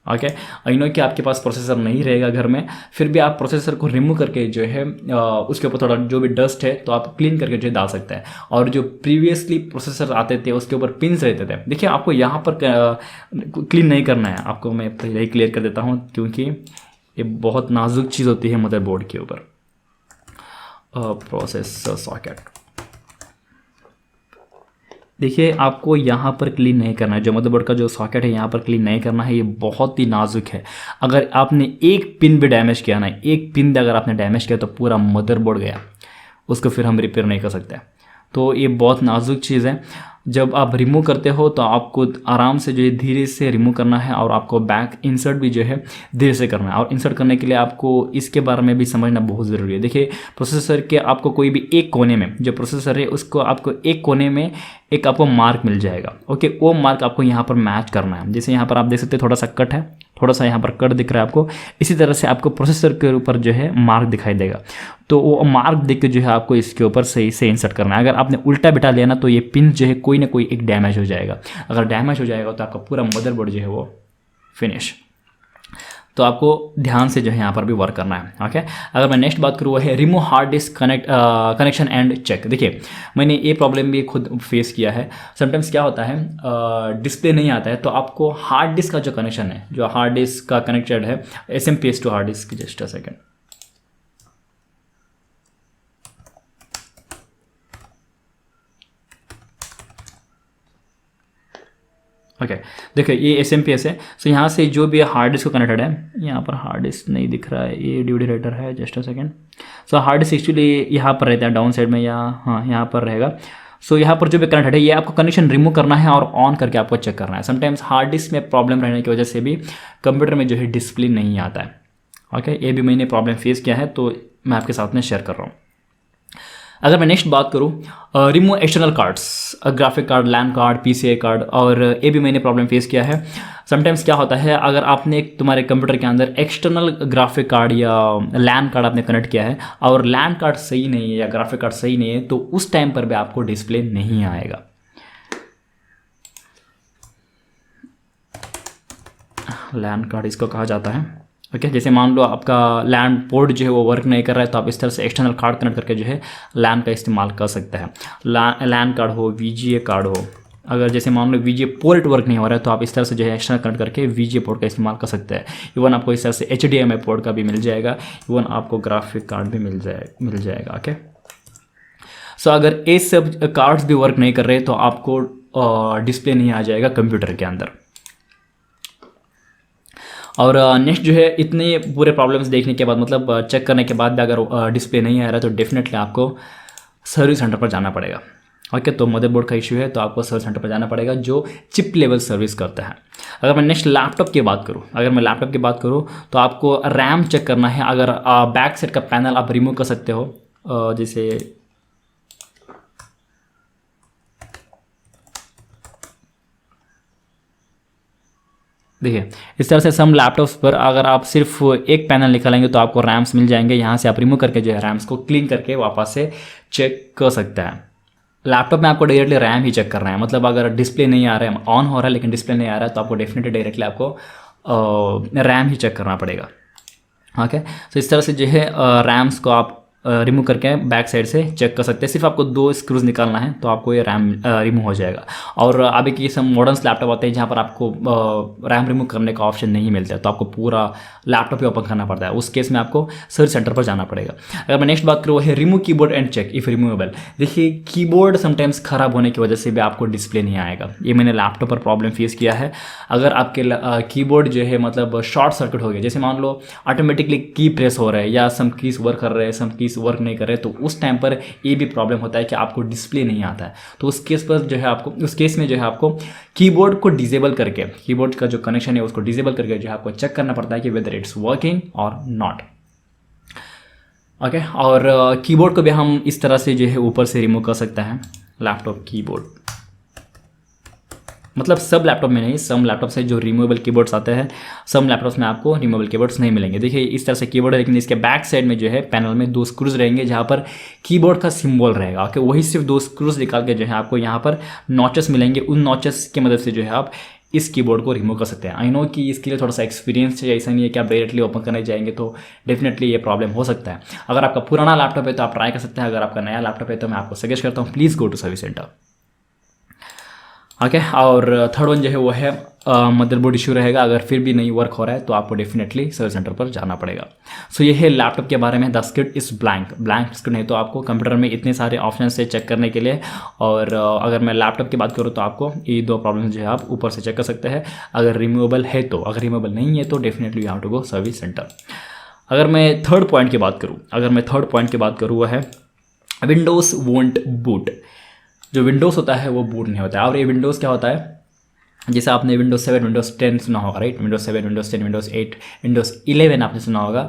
ओके, आई नो कि आपके पास प्रोसेसर नहीं रहेगा घर में, फिर भी आप प्रोसेसर को रिमूव करके जो है उसके ऊपर थोड़ा जो भी डस्ट है तो आप क्लीन करके जो है डाल सकते हैं। और जो प्रीवियसली प्रोसेसर आते थे उसके ऊपर पिन्स रहते थे, देखिए आपको यहाँ पर क्लीन नहीं करना है। आपको मैं पहले ही क्लियर कर देता हूँ क्योंकि ये बहुत नाजुक चीज़ होती है मदरबोर्ड के ऊपर। प्रोसेसर सॉकेट, देखिए आपको यहाँ पर क्लीन नहीं करना है। जो मदरबोर्ड का जो सॉकेट है यहाँ पर क्लीन नहीं करना है, ये बहुत ही नाजुक है। अगर आपने एक पिन भी डैमेज किया ना, एक पिन भी अगर आपने डैमेज किया तो पूरा मदरबोर्ड गया, उसको फिर हम रिपेयर नहीं कर सकते। तो ये बहुत नाजुक चीज़ है। जब आप रिमूव करते हो तो आपको आराम से जो है धीरे से रिमूव करना है और आपको बैक इंसर्ट भी जो है धीरे से करना है। और इंसर्ट करने के लिए आपको इसके बारे में भी समझना बहुत ज़रूरी है। देखिए प्रोसेसर के आपको कोई भी एक कोने में, जो प्रोसेसर है उसको आपको एक कोने में एक आपको मार्क मिल जाएगा। ओके, वो मार्क आपको यहाँ पर मैच करना है। जैसे यहाँ पर आप देख सकते हैं थोड़ा सा कट है, थोड़ा सा यहाँ पर कट दिख रहा है आपको, इसी तरह से आपको प्रोसेसर के ऊपर जो है मार्क दिखाई देगा। तो वो मार्क देख के जो है आपको इसके ऊपर सही से इंसर्ट करना है। अगर आपने उल्टा बिठा लिया ना तो ये पिन जो है कोई ना कोई एक डैमेज हो जाएगा। अगर डैमेज हो जाएगा तो आपका पूरा मदरबोर्ड जो है वो फिनिश। तो आपको ध्यान से जो है यहाँ पर भी वर्क करना है। ओके, अगर मैं नेक्स्ट बात करूँ वो है remove hard disk connection and check. देखिए मैंने ये प्रॉब्लम भी खुद फेस किया है। समटाइम्स क्या होता है डिस्प्ले नहीं आता है, तो आपको हार्ड डिस्क का जो कनेक्शन है, जो हार्ड डिस्क का कनेक्टेड है SMPS to hard disk, just a second. Okay देखिए ये SMPS है। सो यहाँ से जो भी हार्ड डिस्क को कनेक्टेड है, यहाँ पर हार्ड डिस्क नहीं दिख रहा है, ये DVD राइटर है, just a second. So hard disk actually यहाँ पर रहता है डाउन साइड में, या हाँ यहाँ पर रहेगा। सो यहाँ पर जो भी कनेक्टेड है ये आपको कनेक्शन रिमूव करना है और ऑन करके आपको चेक करना है। समटाइम्स हार्ड डिस्क में प्रॉब्लम रहने की वजह से भी कंप्यूटर में जो है डिस्प्ले नहीं आता है। ओके, ये भी मैंने प्रॉब्लम फेस किया है, तो मैं आपके साथ में शेयर कर रहा हूँ। अगर मैं नेक्स्ट बात करूँ remove external cards, graphic card, LAN card, PCI card, और ये भी मैंने प्रॉब्लम फेस किया है। समटाइम्स क्या होता है अगर आपने तुम्हारे कंप्यूटर के अंदर एक्सटर्नल ग्राफिक कार्ड या लैन कार्ड आपने कनेक्ट किया है और लैन कार्ड सही नहीं है या ग्राफिक कार्ड सही नहीं है, तो उस टाइम पर भी आपको डिस्प्ले नहीं आएगा। लैन कार्ड इसको कहा जाता है। ओके, जैसे मान लो आपका लैन पोर्ट जो है वो वर्क नहीं कर रहा है, तो आप इस तरह से एक्सटर्नल कार्ड कनेक्ट करके जो है लैन का इस्तेमाल कर सकते हैं। लैन कार्ड हो, VGA कार्ड हो, अगर जैसे मान लो VGA पोर्ट वर्क नहीं हो रहा है तो आप इस तरह से जो है एक्सटर्नल कनेक्ट करके VGA पोर्ट का इस्तेमाल कर सकते हैं। इवन आपको इस तरह से HDMI पोर्ट का भी मिल जाएगा, इवन आपको ग्राफिक कार्ड भी मिल जाएगा। ओके, सो अगर ये सब कार्ड्स भी वर्क नहीं कर रहे तो आपको डिस्प्ले नहीं आ जाएगा कंप्यूटर के अंदर। और नेक्स्ट जो है इतने पूरे प्रॉब्लम्स देखने के बाद, मतलब चेक करने के बाद भी अगर डिस्प्ले नहीं आ रहा है तो डेफिनेटली आपको सर्विस सेंटर पर जाना पड़ेगा। ओके, तो मदरबोर्ड का इशू है तो आपको सर्विस सेंटर पर जाना पड़ेगा जो चिप लेवल सर्विस करता है। अगर मैं नेक्स्ट लैपटॉप की बात करूँ, तो आपको रैम चेक करना है। अगर बैक साइड का पैनल आप रिमूव कर सकते हो, जैसे देखिए इस तरह से सम लैपटॉप्स पर अगर आप सिर्फ एक पैनल निकालेंगे तो आपको रैम्स मिल जाएंगे। यहाँ से आप रिमूव करके जो है रैम्स को क्लीन करके वापस से चेक कर सकते हैं। लैपटॉप में आपको डायरेक्टली रैम ही चेक करना है, मतलब अगर डिस्प्ले नहीं आ रहा है, ऑन हो रहा है लेकिन डिस्प्ले नहीं आ रहा है, तो आपको डेफिनेटली डायरेक्टली आपको रैम ही चेक करना पड़ेगा। ओके, तो इस तरह से जो है रैम्स को आप रिमूव करके बैक साइड से चेक कर सकते हैं। सिर्फ आपको 2 स्क्रूज निकालना है तो आपको ये रैम रिमूव हो जाएगा। और अभी की सब मॉडर्न लैपटॉप आते हैं जहाँ पर आपको रैम रिमूव करने का ऑप्शन नहीं मिलता है, तो आपको पूरा लैपटॉप ही ओपन करना पड़ता है। उस केस में आपको सर्विस सेंटर पर जाना पड़ेगा। अगर मैं नेक्स्ट बात करूँ वो है remove keyboard and check if removable. देखिए कीबोर्ड समटाइम्स ख़राब होने की वजह से भी आपको डिस्प्ले नहीं आएगा। ये मैंने लैपटॉप पर प्रॉब्लम फेस किया है। अगर आपके कीबोर्ड जो है मतलब शॉर्ट सर्किट हो गया, जैसे मान लो ऑटोमेटिकली की प्रेस हो रहा है या सम कीज वर्क कर रहे हैं, सम कीज वर्क नहीं कर रहे, तो उस टाइम पर ये भी प्रॉब्लम होता है कि आपको डिस्प्ले नहीं आता है। तो उस केस में जो है आपको कीबोर्ड को डिसेबल करके, कीबोर्ड का जो कनेक्शन है उसको डिसेबल करके जो है आपको चेक करना पड़ता है कि वेदर इट्स वर्किंग और नॉट। ओके, और कीबोर्ड को भी हम इस तरह से जो है ऊपर से रिमूव कर सकते हैं। लैपटॉप कीबोर्ड मतलब सब लैपटॉप में नहीं, सम लैपटॉप से जो रिमूवेबल कीबोर्ड्स आते हैं, सम लैपटॉप्स में आपको रिमूवेबल कीबोर्ड्स नहीं मिलेंगे। देखिए इस तरह से कीबोर्ड है, लेकिन इसके बैक साइड में जो है पैनल में 2 स्क्रूज रहेंगे जहाँ पर कीबोर्ड का सिंबल रहेगा। ओके, वही सिर्फ 2 स्क्रूज निकाल के जो है आपको यहाँ पर नॉचेस मिलेंगे। उन नॉचेस की मदद से जो है आप इस कीबोर्ड को रिमूव कर सकते हैं। आई नो कि इसके लिए थोड़ा सा एक्सपीरियंस चाहिए, ऐसा नहीं है कि आप डायरेक्टली ओपन करने जाएंगे तो डेफिनेटली ये प्रॉब्लम हो सकता है। अगर आपका पुराना लैपटॉप है तो आप ट्राई कर सकते हैं, अगर आपका नया लैपटॉप है तो मैं आपको सजेस्ट करता हूँ please go to service centre. Okay, और थर्ड वन जो है वो है मदरबोर्ड इशू रहेगा। अगर फिर भी नहीं वर्क हो रहा है तो आपको डेफिनेटली सर्विस सेंटर पर जाना पड़ेगा। सो ये है लैपटॉप के बारे में। The screen is blank screen है, तो आपको कंप्यूटर में इतने सारे ऑप्शन है चेक करने के लिए। और अगर मैं लैपटॉप की बात करूँ तो आपको ये 2 प्रॉब्लम जो है आप ऊपर से चेक कर सकते हैं अगर रिमूवेबल है तो। अगर रिमूवेबल नहीं है तो definitely you have to go service centre. अगर मैं थर्ड पॉइंट की बात करूँ वो है विंडोज़ वोंट बूट। जो विंडोज़ होता है वो बूट नहीं होता है। और ये विंडोज़ क्या होता है, जैसे आपने विंडोज़ 7, विंडोज़ 10 सुना होगा, right. Windows 7, Windows 10, Windows 8, Windows 11 आपने सुना होगा।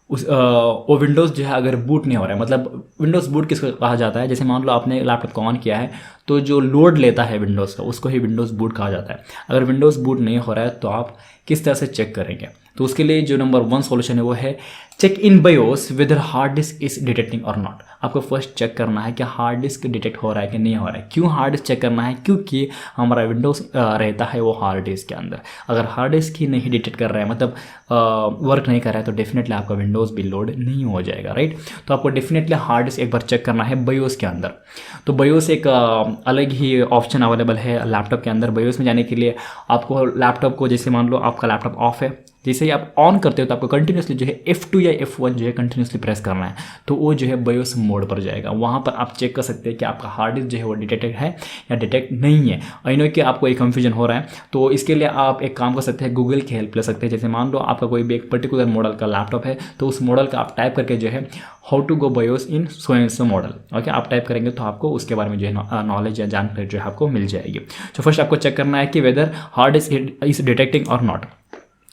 वो विंडोज़ जो है अगर बूट नहीं हो रहा है, मतलब विंडोज़ बूट किसको कहा जाता है, जैसे मान लो आपने लैपटॉप को ऑन किया है तो जो लोड लेता है विंडोज़ का उसको ही विंडोज़ बूट कहा जाता है। अगर विंडोज़ बूट नहीं हो रहा है तो आप किस तरह से चेक करेंगे। तो उसके लिए जो नंबर 1 सॉल्यूशन है वो है check in BIOS whether hard disk is detecting और नॉट। आपको फर्स्ट चेक करना है कि हार्ड डिस्क डिटेक्ट हो रहा है कि नहीं हो रहा है। क्यों हार्ड डिस्क चेक करना है? क्योंकि हमारा विंडोज़ रहता है वो हार्ड डिस्क के अंदर। अगर हार्ड डिस्क ही नहीं डिटेक्ट कर रहा है, मतलब वर्क नहीं कर रहा है, तो डेफिनेटली आपका विंडोज़ भी लोड नहीं हो जाएगा, राइट। तो आपको डेफिनेटली हार्ड डिस्क एक बार चेक करना है बायोस के अंदर। तो बायोस एक अलग ही ऑप्शन अवेलेबल है लैपटॉप के अंदर। बायोस में जाने के लिए आपको लैपटॉप को, जैसे मान लो आपका लैपटॉप ऑफ है, जैसे ही आप ऑन करते हो तो आपको कंटिन्यूसली जो है F2 या F1 जो है कंटिन्यूसली प्रेस करना है, तो वो जो है बायोस मोड पर जाएगा। वहाँ पर आप चेक कर सकते हैं कि आपका हार्ड डिस्क जो है वो डिटेक्टेड है या डिटेक्ट नहीं है। आई नो कि आपको एक कन्फ्यूजन हो रहा है, तो इसके लिए आप एक काम कर सकते हैं, गूगल की हेल्प ले सकते हैं। जैसे मान लो आपका कोई भी एक पर्टिकुलर मॉडल का लैपटॉप है, तो उस मॉडल का आप टाइप करके जो है how to go BIOS in so and so model, okay, आप टाइप करेंगे तो आपको उसके बारे में जो है नॉलेज या जानकारी जो है आपको मिल जाएगी। तो फर्स्ट आपको चेक करना है कि whether hard disk is detecting और नॉट।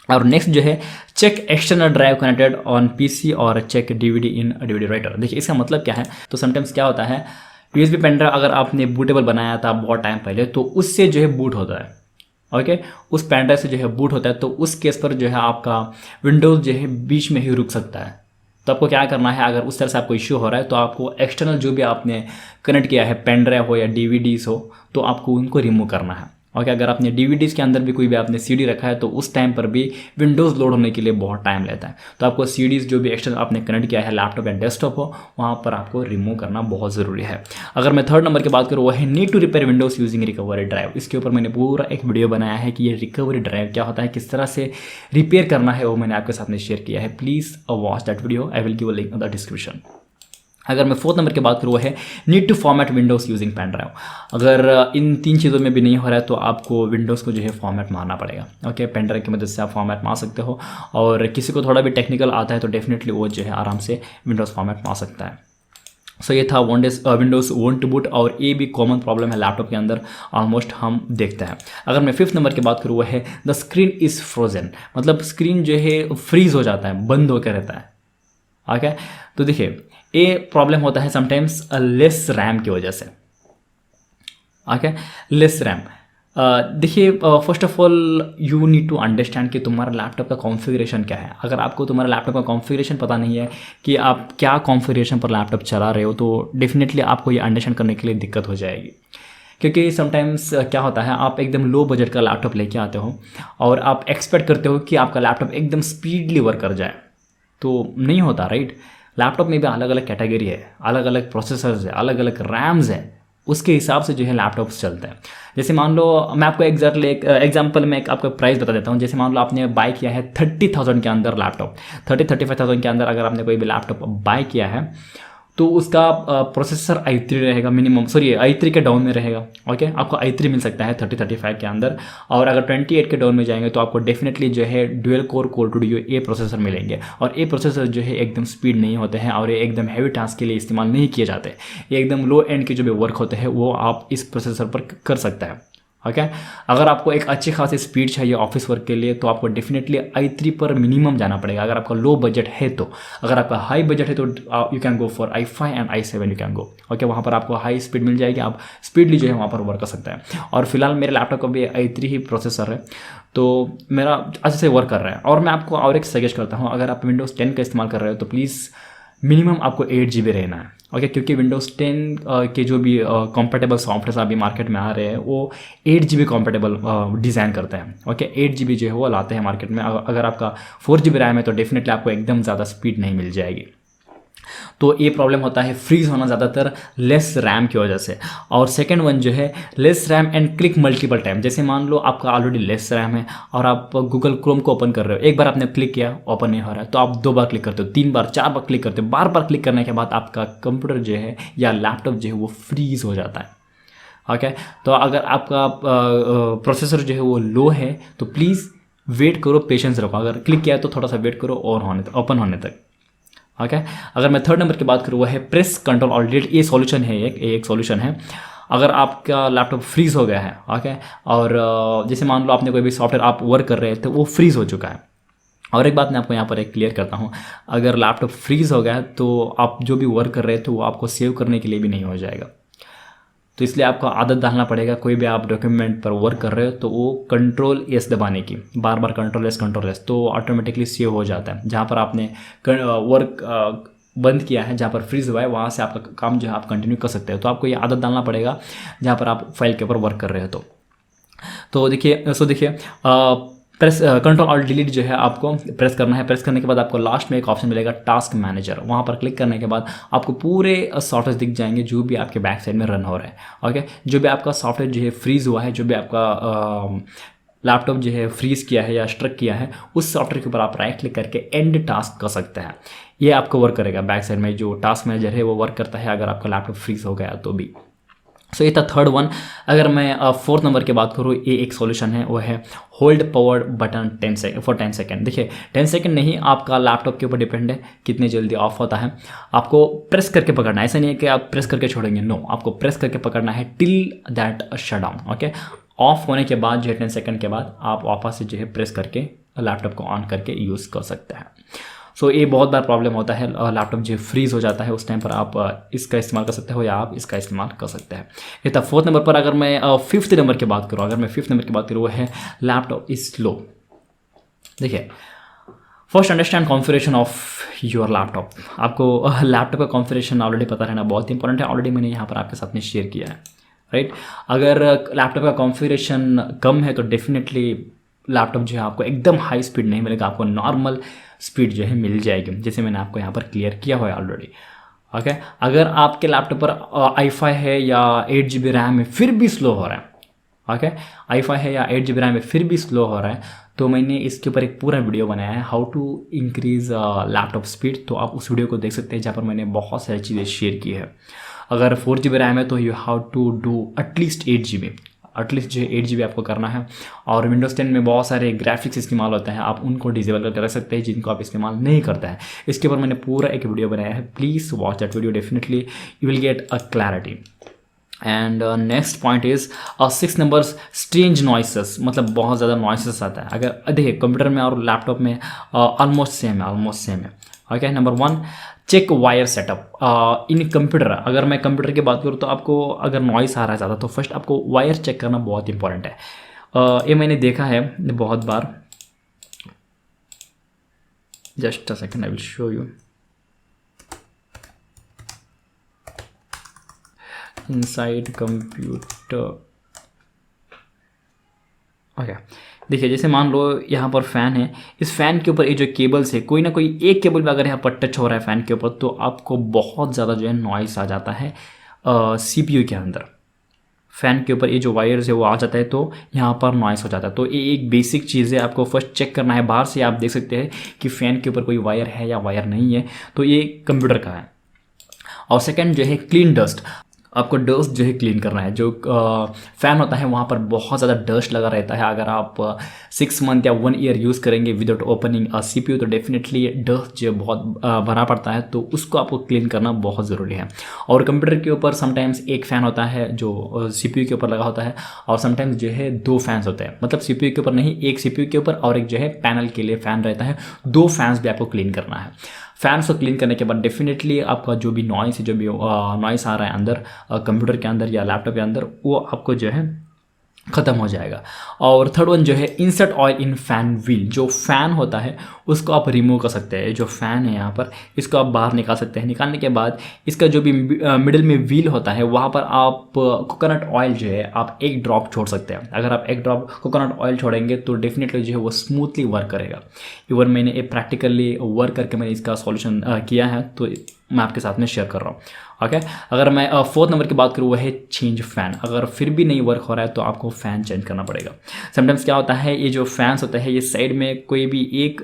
और नेक्स्ट जो है check external drive connected on PC और check DVD in DVD writer. देखिए इसका मतलब क्या है, तो समटाइम्स क्या होता है, यूएसबी पेन ड्राइव अगर आपने बूटेबल बनाया था बहुत टाइम पहले, तो उससे जो है बूट होता है, ओके, उस पेन ड्राइव से जो है बूट होता है, तो उस केस पर जो है आपका विंडोज़ जो है बीच में ही रुक सकता है। तो आपको क्या करना है, अगर उस तरह से आपको इश्यू हो रहा है, तो आपको एक्सटर्नल जो भी आपने कनेक्ट किया है, पेन ड्राइव हो या डीवीडीज हो, तो आपको उनको रिमूव करना है। ओके, अगर आपने डीवीडीज़ के अंदर भी कोई भी आपने सीडी रखा है, तो उस टाइम पर भी विंडोज़ लोड होने के लिए बहुत टाइम लेता है। तो आपको सीडीज़ जो भी एक्सटर्नल आपने कनेक्ट किया है, लैपटॉप या डेस्कटॉप हो, वहाँ पर आपको रिमूव करना बहुत ज़रूरी है। अगर मैं थर्ड नंबर की बात करूँ, वो है need to repair Windows using recovery drive. इसके ऊपर मैंने पूरा एक वीडियो बनाया है कि ये रिकवरी ड्राइव क्या होता है, किस तरह से रिपेयर करना है, वो मैंने आपके साथ में शेयर किया है। Please watch that video, I will give a link in the description. अगर मैं फोर्थ नंबर की बात करूँ, वो है need to format Windows using pen drive. अगर इन 3 चीज़ों में भी नहीं हो रहा है, तो आपको विंडोज़ को जो है फॉर्मेट मारना पड़ेगा। ओके, पेन ड्राइव की मदद से आप फॉर्मेट मार सकते हो, और किसी को थोड़ा भी टेक्निकल आता है तो डेफिनेटली वो जो है आराम से विंडोज़ फॉर्मेट मार सकता है। सो ये था विंडोज़ वोंट टू बूट, और ये भी कॉमन प्रॉब्लम है लैपटॉप के अंदर, ऑलमोस्ट हम देखते हैं। अगर मैं फिफ्थ नंबर की बात करूँ, वो है द स्क्रीन इज़ फ्रोजन, मतलब स्क्रीन जो है फ्रीज हो जाता है, बंद होकर रहता है। ओके, तो देखिए ये प्रॉब्लम होता है समटाइम्स लेस रैम की वजह से। ओके, लेस रैम, देखिए first of all you need to understand कि तुम्हारा लैपटॉप का कॉन्फ़िगरेशन क्या है। अगर आपको तुम्हारा लैपटॉप का कॉन्फ़िगरेशन पता नहीं है कि आप क्या कॉन्फ़िगरेशन पर लैपटॉप चला रहे हो, तो डेफिनेटली आपको ये अंडरस्टैंड करने के लिए दिक्कत हो जाएगी। क्योंकि समटाइम्स क्या होता है, आप एकदम लो बजट का लैपटॉप लेके आते हो और आप एक्सपेक्ट करते हो कि आपका लैपटॉप एकदम स्पीडली वर्क कर जाए, तो नहीं होता, राइट। लैपटॉप में भी अलग अलग कैटेगरी है, अलग अलग प्रोसेसर्स है, अलग अलग रैम्स है, उसके हिसाब से जो है लैपटॉप्स चलते हैं। जैसे मान लो मैं आपको एग्जैक्टली एक एग्जांपल में एक आपको प्राइस बता देता हूँ। जैसे मान लो आपने बाय किया है 30,000 के अंदर लैपटॉप, 30-35,000 के अंदर अगर आपने कोई भी लैपटॉप बाय किया है, तो उसका प्रोसेसर i3 रहेगा मिनिमम, सॉरी i3 के डाउन में रहेगा। ओके, आपको i3 मिल सकता है 30-35 के अंदर, और अगर 28 के डाउन में जाएंगे तो आपको डेफिनेटली जो है dual core core two duo a processor मिलेंगे। और ए प्रोसेसर जो है एकदम स्पीड नहीं होते हैं, और ये एकदम हैवी टास्क के लिए इस्तेमाल नहीं किए जाते। ये एकदम लो एंड के जो भी वर्क होते हैं वो आप इस प्रोसेसर पर कर सकते हैं। ओके, अगर आपको एक अच्छी खासी स्पीड चाहिए ऑफिस वर्क के लिए, तो आपको डेफिनेटली i3 पर मिनिमम जाना पड़ेगा, अगर आपका लो बजट है तो। अगर आपका हाई बजट है तो you can go for i5 and i7 you can go. Okay, वहाँ पर आपको हाई स्पीड मिल जाएगी, आप स्पीडली जो है वहाँ पर वर्क कर सकते हैं। और फिलहाल मेरे लैपटॉप का भी i3 ही प्रोसेसर है, तो मेरा अच्छे से वर्क कर रहा है। और मैं आपको और एक सजेस्ट करता हूँ, अगर आप विंडोज़ 10 का इस्तेमाल कर रहे हो तो प्लीज़ मिनिमम आपको 8 GB रहना है। ओके, क्योंकि विंडोज़ 10 के जो भी कॉम्पेटेबल सॉफ्टवेयर अभी मार्केट में आ रहे हैं, वो 8 GB कॉम्पेटेबल डिज़ाइन करते हैं। ओके, 8 GB जो है वो लाते हैं मार्केट में। अगर आपका 4 GB रैम है तो डेफिनेटली आपको एकदम ज़्यादा स्पीड नहीं मिल जाएगी। तो ये प्रॉब्लम होता है फ्रीज होना ज़्यादातर लेस रैम की वजह से। और सेकंड वन जो है less RAM and click multiple time. जैसे मान लो आपका ऑलरेडी लेस रैम है और आप गूगल क्रोम को ओपन कर रहे हो, एक बार आपने क्लिक किया, ओपन नहीं हो रहा है, तो आप 2 बार क्लिक करते हो, 3 बार 4 बार क्लिक करते हो। बार बार क्लिक करने के बाद आपका कंप्यूटर जो है या लैपटॉप जो है वो फ्रीज हो जाता है। ओके, तो अगर आपका प्रोसेसर जो है वो लो है तो प्लीज़ वेट करो, पेशेंस रखो। अगर क्लिक किया तो थोड़ा सा वेट करो और ओपन होने तक। ओके, अगर मैं थर्ड नंबर की बात करूँ, वो है प्रेस कंट्रोल ऑल्ट डिलीट। ये सॉल्यूशन है, एक सॉल्यूशन है। अगर आपका लैपटॉप फ्रीज हो गया है, ओके, और जैसे मान लो आपने कोई भी सॉफ्टवेयर आप वर्क कर रहे हैं तो वो फ्रीज हो चुका है। और एक बात मैं आपको यहाँ पर एक क्लियर करता हूँ, अगर लैपटॉप फ्रीज हो गया है तो आप जो भी वर्क कर रहे थे वो आपको सेव करने के लिए भी नहीं हो जाएगा। तो इसलिए आपको आदत डालना पड़ेगा, कोई भी आप डॉक्यूमेंट पर वर्क कर रहे हो तो वो कंट्रोल एस दबाने की, बार बार कंट्रोल एस, तो ऑटोमेटिकली सेव हो जाता है। जहाँ पर आपने वर्क बंद किया है, जहाँ पर फ्रीज हुआ है, वहाँ से आपका काम जो है आप कंटिन्यू कर सकते हो। तो आपको ये आदत डालना पड़ेगा जहाँ पर आप फाइल के ऊपर वर्क कर रहे हो। तो देखिए प्रेस कंट्रोल ऑल्ट डिलीट जो है आपको प्रेस करना है। प्रेस करने के बाद आपको लास्ट में एक ऑप्शन मिलेगा टास्क मैनेजर, वहाँ पर क्लिक करने के बाद आपको पूरे सॉफ्टवेयर दिख जाएंगे जो भी आपके बैक साइड में रन हो रहा है। ओके, जो भी आपका सॉफ्टवेयर जो है फ्रीज हुआ है, जो भी आपका लैपटॉप जो है फ्रीज किया है या स्ट्रक किया है, उस सॉफ्टवेयर के ऊपर आप राइट क्लिक करके एंड टास्क कर सकते हैं। ये आपको वर्क करेगा, बैक साइड में जो टास्क मैनेजर है वो वर्क करता है अगर आपका लैपटॉप फ्रीज हो गया तो भी। सो ये था थर्ड वन। अगर मैं फोर्थ नंबर की बात करूँ, ये एक सॉल्यूशन है, वो है होल्ड पावर बटन 10 सेकेंड। देखिए 10 सेकेंड नहीं, आपका लैपटॉप के ऊपर डिपेंड है कितनी जल्दी ऑफ होता है। आपको प्रेस करके पकड़ना है, ऐसा नहीं है कि आप प्रेस करके छोड़ेंगे, नो, आपको प्रेस करके पकड़ना है till that shut down. Okay, of होने के बाद जो है 10 सेकेंड के बाद आप वापस से जो है प्रेस करके लैपटॉप को ऑन करके यूज़ कर सकते हैं। सो ये बहुत बार प्रॉब्लम होता है, लैपटॉप जो फ्रीज हो जाता है, उस टाइम पर आप इसका इस्तेमाल कर सकते हो या आप इसका इस्तेमाल कर सकते हैं। ये था फोर्थ नंबर पर। अगर मैं फिफ्थ नंबर की बात करूँ, वो है लैपटॉप इज स्लो। देखिए, first understand configuration of your laptop. आपको लैपटॉप का कॉन्फ़िगरेशन ऑलरेडी पता रहना बहुत इंपॉर्टेंट है, ऑलरेडी मैंने यहाँ पर आपके साथ में शेयर किया है, राइट। अगर लैपटॉप का कॉन्फ़िगरेशन कम है तो डेफिनेटली लैपटॉप जो है आपको एकदम हाई स्पीड नहीं मिलेगा, आपको नॉर्मल स्पीड जो है मिल जाएगी, जैसे मैंने आपको यहाँ पर क्लियर किया हुआ है ऑलरेडी। ओके, अगर आपके लैपटॉप पर i5 है या 8 GB रैम है फिर भी स्लो हो रहा है, ओके, i5 है या 8 GB रैम है फिर भी स्लो हो रहा है, तो मैंने इसके ऊपर एक पूरा वीडियो बनाया है, how to increase laptop speed. तो आप उस वीडियो को देख सकते हैं, जहाँ पर मैंने बहुत सारी चीज़ें शेयर की है। अगर 4 GB रैम है तो you have to do at least 8 GB, at least जो 8 GB आपको करना है। और विंडोज़ 10 में बहुत सारे ग्राफिक्स इस्तेमाल होते हैं, आप उनको डिसेबल करके रख सकते हैं जिनको आप इस्तेमाल नहीं करते हैं। इसके ऊपर मैंने पूरा एक वीडियो बनाया है, please watch that video, definitely you will get a clarity. And next point is 6 numbers strange noises, मतलब बहुत ज़्यादा नॉइसेस आता है। अगर देखिए कंप्यूटर में और लैपटॉप में ऑलमोस्ट सेम है। Okay, number 1, check wire setup in computer. अगर मैं कंप्यूटर की बात करूँ तो आपको अगर नॉइस आ रहा है ज़्यादा तो फर्स्ट आपको वायर चेक करना बहुत इंपॉर्टेंट है। ये मैंने देखा है बहुत बार। Just a second, I will show you. Inside computer, okay, देखिए जैसे मान लो यहाँ पर फ़ैन है, इस फ़ैन के ऊपर ये जो केबल्स है, कोई ना कोई एक केबल भी अगर यहाँ पर टच हो रहा है फ़ैन के ऊपर तो आपको बहुत ज़्यादा जो है नॉइस आ जाता है CPU के अंदर। फ़ैन के ऊपर ये जो वायर्स है वो आ जाता है तो यहाँ पर नॉइस हो जाता है। तो ये एक बेसिक चीज़ है, आपको फर्स्ट चेक करना है। बाहर से आप देख सकते हैं कि फ़ैन के ऊपर कोई वायर है या वायर नहीं है, तो ये कंप्यूटर का है। और सेकेंड जो है क्लीन डस्ट, आपको डस्ट जो है क्लीन करना है। जो फ़ैन होता है वहाँ पर बहुत ज़्यादा डस्ट लगा रहता है। अगर आप 6 मंथ या 1 ईयर यूज़ करेंगे विदाउट ओपनिंग CPU तो डेफिनेटली डस्ट जो बहुत भरा पड़ता है, तो उसको आपको क्लीन करना बहुत ज़रूरी है। और कंप्यूटर के ऊपर समटाइम्स एक फ़ैन होता है जो CPU के ऊपर लगा होता है, और समटाइम्स जो है 2 फैंस होते हैं, मतलब CPU के ऊपर नहीं, एक CPU के ऊपर और एक जो है पैनल के लिए फ़ैन रहता है। 2 फैंस भी आपको क्लीन करना है। फैंस को क्लीन करने के बाद डेफिनेटली आपका जो भी नॉइस है, जो भी नॉइस आ रहा है अंदर कंप्यूटर के अंदर या लैपटॉप के अंदर, वो आपको जो है ख़त्म हो जाएगा। और थर्ड वन जो है insert oil in fan wheel. जो फ़ैन होता है उसको आप रिमूव कर सकते हैं। जो फ़ैन है यहाँ पर, इसको आप बाहर निकाल सकते हैं। निकालने के बाद इसका जो भी मिडिल में व्हील होता है वहाँ पर आप कोकोनट ऑयल जो है आप 1 ड्रॉप छोड़ सकते हैं। अगर आप 1 ड्रॉप कोकोनट ऑयल छोड़ेंगे तो डेफिनेटली जो है वो स्मूथली वर्क करेगा। इवन मैंने ये प्रैक्टिकली वर्क करके मैंने इसका सॉल्यूशन किया है, तो मैं आपके साथ में शेयर कर रहा हूँ। ओके, अगर मैं 4th नंबर की बात करूँ वो है चेंज फ़ैन। अगर फिर भी नहीं वर्क हो रहा है तो आपको फ़ैन चेंज करना पड़ेगा। समटाइम्स क्या होता है, ये जो फैंस होता है ये साइड में कोई भी एक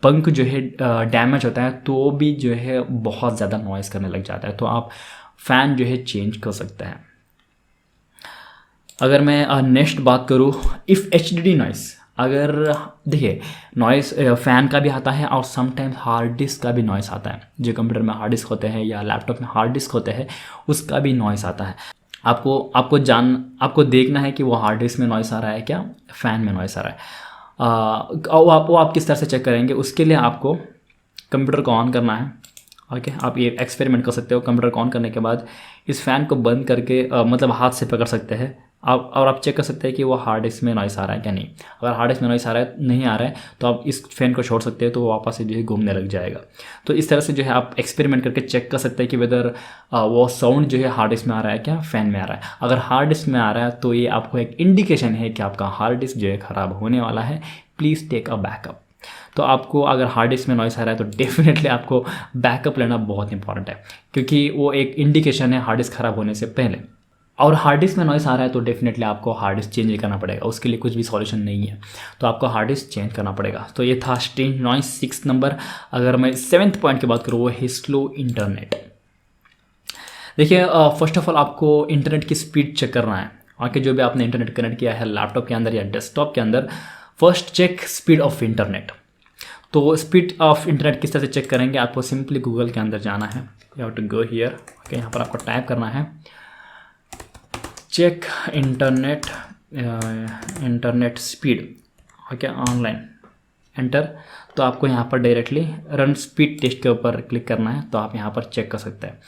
पंख जो है डैमेज होता है तो भी जो है बहुत ज़्यादा नॉइज़ करने लग जाता है, तो आप फ़ैन जो है चेंज कर सकते हैं। अगर मैं नेक्स्ट बात करूँ इफ़ HDD नॉइस, अगर देखिए नॉइस फ़ैन का भी आता है और समटाइम्स हार्ड डिस्क का भी नॉइस आता है। जो कंप्यूटर में हार्ड डिस्क होते हैं या लैपटॉप में हार्ड डिस्क होते हैं उसका भी नॉइस आता है। आपको देखना है कि वो हार्ड डिस्क में नॉइस आ रहा है क्या, फ़ैन में नॉइस आ रहा है। वो आप किस तरह से चेक करेंगे, उसके लिए आपको कंप्यूटर को ऑन करना है ओके आप ये एक्सपेरिमेंट कर सकते हो। कंप्यूटर को ऑन करने के बाद इस फ़ैन को बंद करके मतलब हाथ से पकड़ सकते हैं आप, और आप चेक कर सकते हैं कि वो हार्ड डिस्क में नॉइस आ रहा है क्या नहीं। अगर हार्ड डिस्क में नॉइस आ रहा है नहीं आ रहा है तो आप इस फैन को छोड़ सकते हैं, तो वो वापस से जो है घूमने लग जाएगा। तो इस तरह से जो है आप एक्सपेरिमेंट करके चेक कर सकते हैं कि वेदर वो साउंड जो है हार्ड डिस्क में आ रहा है क्या फ़ैन में आ रहा है। अगर हार्ड डिस्क में आ रहा है तो ये आपको एक इंडिकेशन है कि आपका हार्ड डिस्क जो है ख़राब होने वाला है, प्लीज़ टेक अ बैकअप। तो आपको अगर हार्ड डिस्क में नॉइस आ रहा है तो डेफिनेटली आपको बैकअप लेना बहुत इंपॉर्टेंट है, क्योंकि वो एक इंडिकेशन है हार्ड डिस्क ख़राब होने से पहले। और हार्ड डिस्क में नॉइस आ रहा है तो डेफिनेटली आपको हार्ड डिस्क चेंज करना पड़ेगा, उसके लिए कुछ भी सॉल्यूशन नहीं है, तो आपको हार्ड डिस्क चेंज करना पड़ेगा। तो ये था स्ट्रेंज नॉइस 6 नंबर। अगर मैं 7th पॉइंट की बात करूँ वो है स्लो इंटरनेट। देखिए फर्स्ट ऑफ ऑल आपको इंटरनेट की स्पीड चेक करना है। आके जो भी आपने इंटरनेट कनेक्ट किया है लैपटॉप के अंदर या डेस्कटॉप के अंदर, first check speed of internet. तो स्पीड ऑफ इंटरनेट किस तरह से चेक करेंगे, आपको सिंपली गूगल के अंदर जाना है, you have to go here. Okay यहाँ पर आपको टाइप करना है check internet speed, okay online, enter. तो आपको यहाँ पर डायरेक्टली रन स्पीड टेस्ट के ऊपर क्लिक करना है, तो आप यहाँ पर चेक कर सकते हैं।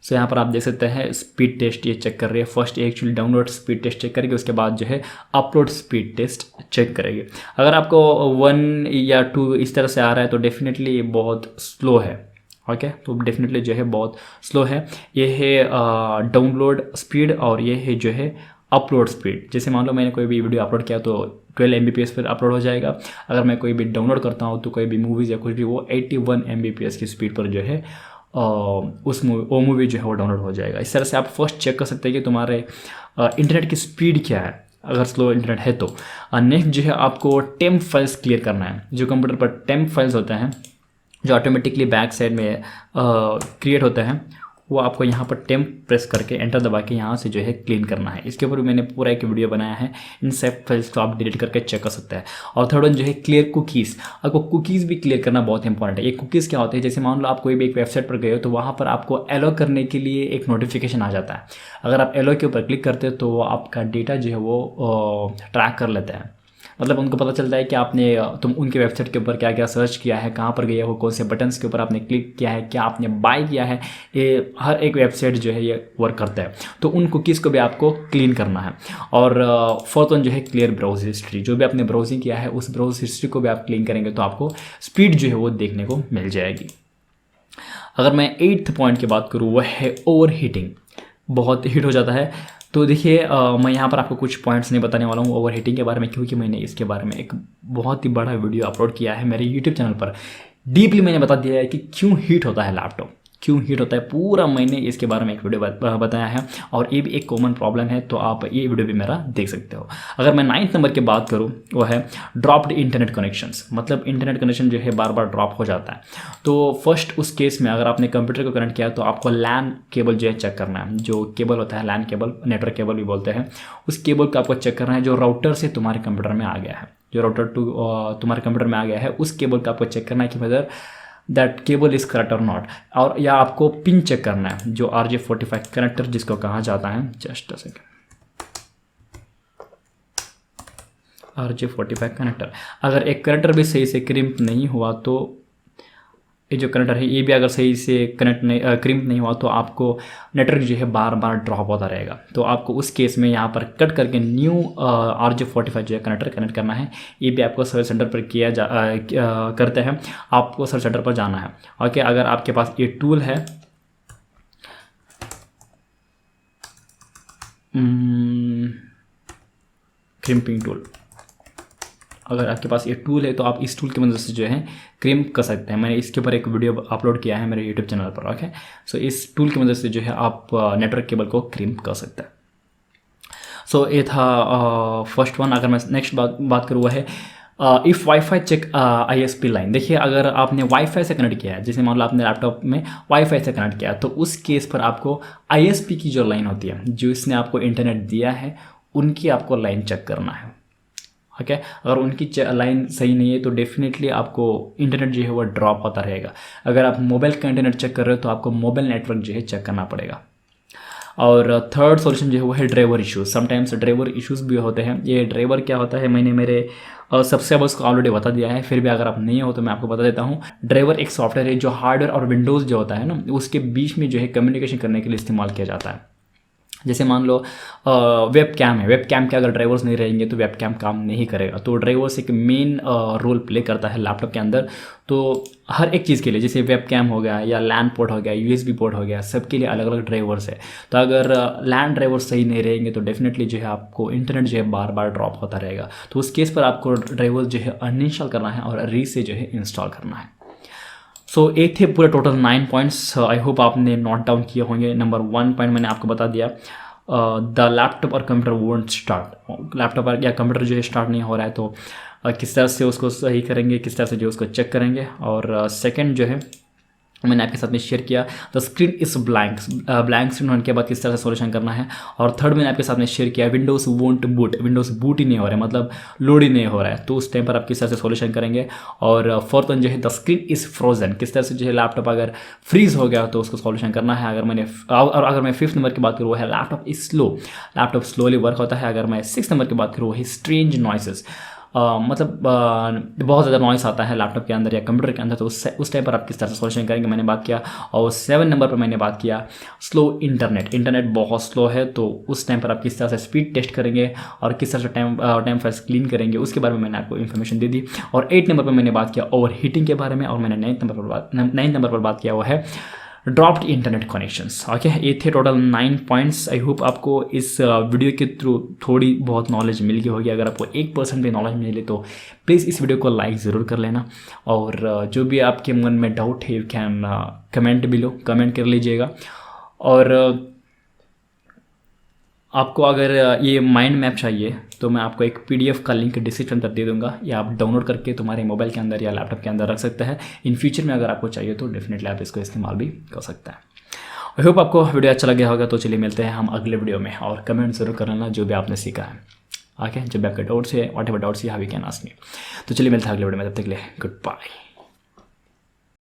सो यहाँ पर आप देख सकते हैं स्पीड टेस्ट ये चेक कर रही है। First actually download speed test check करेगी, उसके बाद जो है अपलोड स्पीड टेस्ट चेक करेगी। अगर आपको 1 या 2 इस तरह से आ रहा है तो डेफिनेटली बहुत स्लो है। ओके तो डेफिनेटली जो है बहुत स्लो है। ये है डाउनलोड स्पीड और ये है जो है अपलोड स्पीड। जैसे मान लो मैंने कोई भी वीडियो अपलोड किया तो 12 Mbps पर अपलोड हो जाएगा। अगर मैं कोई भी डाउनलोड करता हूँ तो कोई भी मूवीज़ या कुछ भी, वो 81 Mbps की स्पीड पर जो है वो मूवी जो है वो डाउनलोड हो जाएगा। इस तरह से आप फर्स्ट चेक कर सकते हैं कि तुम्हारे इंटरनेट की स्पीड क्या है, अगर स्लो इंटरनेट है तो। नेक्स्ट जो है आपको टेम्प फाइल्स क्लियर करना है। जो कंप्यूटर पर टेम्प फाइल्स होते हैं जो ऑटोमेटिकली बैक साइड में क्रिएट होते हैं, वो आपको यहाँ पर टेम्प प्रेस करके एंटर दबा के यहाँ से जो है क्लीन करना है। इसके ऊपर भी मैंने पूरा एक वीडियो बनाया है, इन सब फाइल्स को आप डिलीट करके चेक कर सकते हैं। और थर्ड वन जो है क्लियर कुकीज़। आपको कुकीज़ भी क्लियर करना बहुत इंपॉर्टेंट है। ये कुकीज़ क्या होते हैं, जैसे मान लो आप कोई भी एक वेबसाइट पर गए हो तो वहाँ पर आपको एलो करने के लिए एक नोटिफिकेशन आ जाता है। अगर आप एलो के ऊपर क्लिक करते हो तो वो आपका डेटा जो है वो ट्रैक कर लेते हैं। मतलब उनको पता चलता है कि तुम उनके वेबसाइट के ऊपर क्या क्या सर्च किया है, कहाँ पर गए हो, कौन से बटन्स के ऊपर आपने क्लिक किया है, क्या आपने बाय किया है। ये हर एक वेबसाइट जो है ये वर्क करता है। तो उन कुकीज़ को भी आपको क्लीन करना है। और फोर्थ वन जो है क्लियर ब्राउज हिस्ट्री। जो भी आपने ब्राउजिंग किया है उस ब्राउज हिस्ट्री को भी आप क्लीन करेंगे तो आपको स्पीड जो है वो देखने को मिल जाएगी। अगर मैं 8th पॉइंट की बात करूँ वह है ओवर हीटिंग। बहुत हीट हो जाता है। तो देखिए मैं यहाँ पर आपको कुछ पॉइंट्स नहीं बताने वाला हूँ ओवर हीटिंग के बारे में, क्योंकि मैंने इसके बारे में एक बहुत ही बड़ा वीडियो अपलोड किया है मेरे यूट्यूब चैनल पर। डीपली मैंने बता दिया है कि क्यों हीट होता है लैपटॉप, क्यों हीट होता है, पूरा मैंने इसके बारे में एक वीडियो बताया है। और ये भी एक कॉमन प्रॉब्लम है, तो आप ये वीडियो भी मेरा देख सकते हो। अगर मैं 9th नंबर की बात करूँ वो है ड्रॉप्ड इंटरनेट कनेक्शंस। मतलब इंटरनेट कनेक्शन जो है बार बार ड्रॉप हो जाता है। तो फर्स्ट उस केस में अगर आपने कंप्यूटर को कनेक्ट किया तो आपको लैन केबल जो है चेक करना है। जो केबल होता है लैन केबल, नेटवर्क केबल भी बोलते हैं, उस केबल को आपको चेक करना है जो राउटर से तुम्हारे कंप्यूटर में आ गया है। जो राउटर टू तुम्हारे कंप्यूटर में आ गया है उस केबल का आपको चेक करना है कि whether that cable is correct और नॉट। और या आपको पिन चेक करना है, जो RJ45 कनेक्टर जिसको कहा जाता है। Just a second, RJ45 connector. अगर एक कनेक्टर भी सही से क्रिम्प नहीं हुआ तो ये जो कनेक्टर है ये भी अगर सही से क्रिम्प नहीं हुआ तो आपको नेटवर्क जो है बार बार ड्रॉप होता रहेगा। तो आपको उस केस में यहाँ पर कट करके न्यू RJ45 जो है कनेक्टर कनेक्ट करना है। ये भी आपको सर्विस सेंटर पर करते हैं, आपको सर्विस सेंटर पर जाना है। ओके अगर आपके पास ये टूल है क्रिम्पिंग टूल, अगर आपके पास ये टूल है तो आप इस टूल की मदद से जो है क्रिम्प कर सकते हैं। मैंने इसके ऊपर एक वीडियो अपलोड किया है मेरे यूट्यूब चैनल पर। ओके सो इस टूल की मदद से जो है आप नेटवर्क केबल को क्रिम्प कर सकते हैं। सो ये था फर्स्ट वन। अगर मैं नेक्स्ट बात करूँ है if wifi check ISP line. देखिए अगर आपने वाईफाई से कनेक्ट किया है, जैसे मान लो आपने लैपटॉप में वाईफाई से कनेक्ट किया, तो उस केस पर आपको ISP की जो लाइन होती है, जो इसने आपको इंटरनेट दिया है, उनकी आपको लाइन चेक करना है। ओके अगर उनकी लाइन सही नहीं है तो डेफिनेटली आपको इंटरनेट जो है वो ड्रॉप होता रहेगा। अगर आप मोबाइल का इंटरनेट चेक कर रहे हो तो आपको मोबाइल नेटवर्क जो है चेक करना पड़ेगा। और थर्ड सॉल्यूशन जो है वो है driver issues. Sometimes driver issues भी होते हैं। ये ड्राइवर क्या होता है, मैंने मेरे सब्सक्राइबर्स को ऑलरेडी बता दिया है, फिर भी अगर आप नहीं हो तो मैं आपको बता देता हूँ। ड्राइवर एक सॉफ्टवेयर है जो हार्डवेयर और विंडोज़ जो होता है ना, उसके बीच में जो है कम्युनिकेशन करने के लिए इस्तेमाल किया जाता है। जैसे मान लो वेब कैम है, वेब कैम के अगर ड्राइवर्स नहीं रहेंगे तो वेब कैम काम नहीं करेगा। तो ड्राइवर्स एक मेन रोल प्ले करता है लैपटॉप के अंदर। तो हर एक चीज़ के लिए, जैसे वेब कैम हो गया या लैन पोर्ट हो गया, यूएसबी पोर्ट हो गया, सबके लिए अलग अलग ड्राइवर्स है। तो अगर लैन ड्राइवर्स सही नहीं रहेंगे तो डेफिनेटली जो है आपको इंटरनेट जो है बार बार ड्रॉप होता रहेगा। तो उस केस पर आपको ड्राइवर्स जो है अनइंस्टॉल करना है और री से जो है इंस्टॉल करना है। सो एक थे पूरे टोटल 9 पॉइंट्स। आई होप आपने नोट डाउन किए होंगे। नंबर 1 पॉइंट मैंने आपको बता दिया, द लैपटॉप और कंप्यूटर वोंट स्टार्ट। लैपटॉप या कंप्यूटर जो है स्टार्ट नहीं हो रहा है तो किस तरह से उसको सही करेंगे, किस तरह से जो उसको चेक करेंगे। और सेकंड जो है मैंने आपके साथ में शेयर किया, the screen is blank. Blank screen होने के बाद किस तरह से सॉल्यूशन करना है। और थर्ड मैंने आपके साथ में शेयर किया, Windows won't boot. Windows boot ही नहीं हो रहा है, मतलब लोड ही नहीं हो रहा है, तो उस टाइम पर आप किस तरह से सॉल्यूशन करेंगे। और फोर्थ वन जो है, द स्क्रीन इज़ फ्रोजन। किस तरह से जो है लैपटॉप अगर फ्रीज हो गया तो उसको सॉल्यूशन करना है। अगर मैं 5th नंबर की बात करूँ वो है laptop is slow. Laptop slowly work होता है। अगर मैं 6th नंबर की बात करूँ वो है स्ट्रेंज नॉइसेस। मतलब बहुत ज़्यादा नॉइस आता है लैपटॉप के अंदर या कंप्यूटर के अंदर, तो उस टाइम पर आप किस तरह से सॉल्यूशन करेंगे मैंने बात किया। और 7 नंबर पर मैंने बात किया स्लो इंटरनेट बहुत स्लो है, तो उस टाइम पर आप किस तरह से स्पीड टेस्ट करेंगे और किस तरह से टाइम फाइल्स क्लीन करेंगे, उसके बारे में मैंने आपको इन्फॉर्मेशन दे दी। और 8 नंबर पर मैंने बात किया ओवर हीटिंग के बारे में। और मैंने 9th नंबर पर बात किया वो है ड्रॉप्ड इंटरनेट कनेक्शंस। ओके, ये थे टोटल 9 पॉइंट्स। आई होप आपको इस वीडियो के थ्रू थोड़ी बहुत नॉलेज मिल गई होगी। अगर आपको 1% भी नॉलेज मिले तो प्लीज़ इस वीडियो को लाइक ज़रूर कर लेना। और जो भी आपके मन में डाउट है you can comment below, comment कर लीजिएगा। और आपको अगर ये माइंड मैप चाहिए तो मैं आपको एक PDF का लिंक डिस्क्रिप्शन पर दे दूंगा, या आप डाउनलोड करके तुम्हारे मोबाइल के अंदर या लैपटॉप के अंदर रख सकते हैं। इन फ्यूचर में अगर आपको चाहिए तो डेफिनेटली आप इसको इस्तेमाल भी कर सकते हैं। आई होप आपको वीडियो अच्छा लगा होगा। तो चलिए मिलते हैं हम अगले वीडियो में, और कमेंट जरूर करना जो भी आपने सीखा है। ओके, जब भी आपके डाउट्स है, व्हाट एवर डाउट्स है, how you can ask me. तो चलिए मिलते हैं अगले वीडियो में, तब तक के लिए गुड बाय।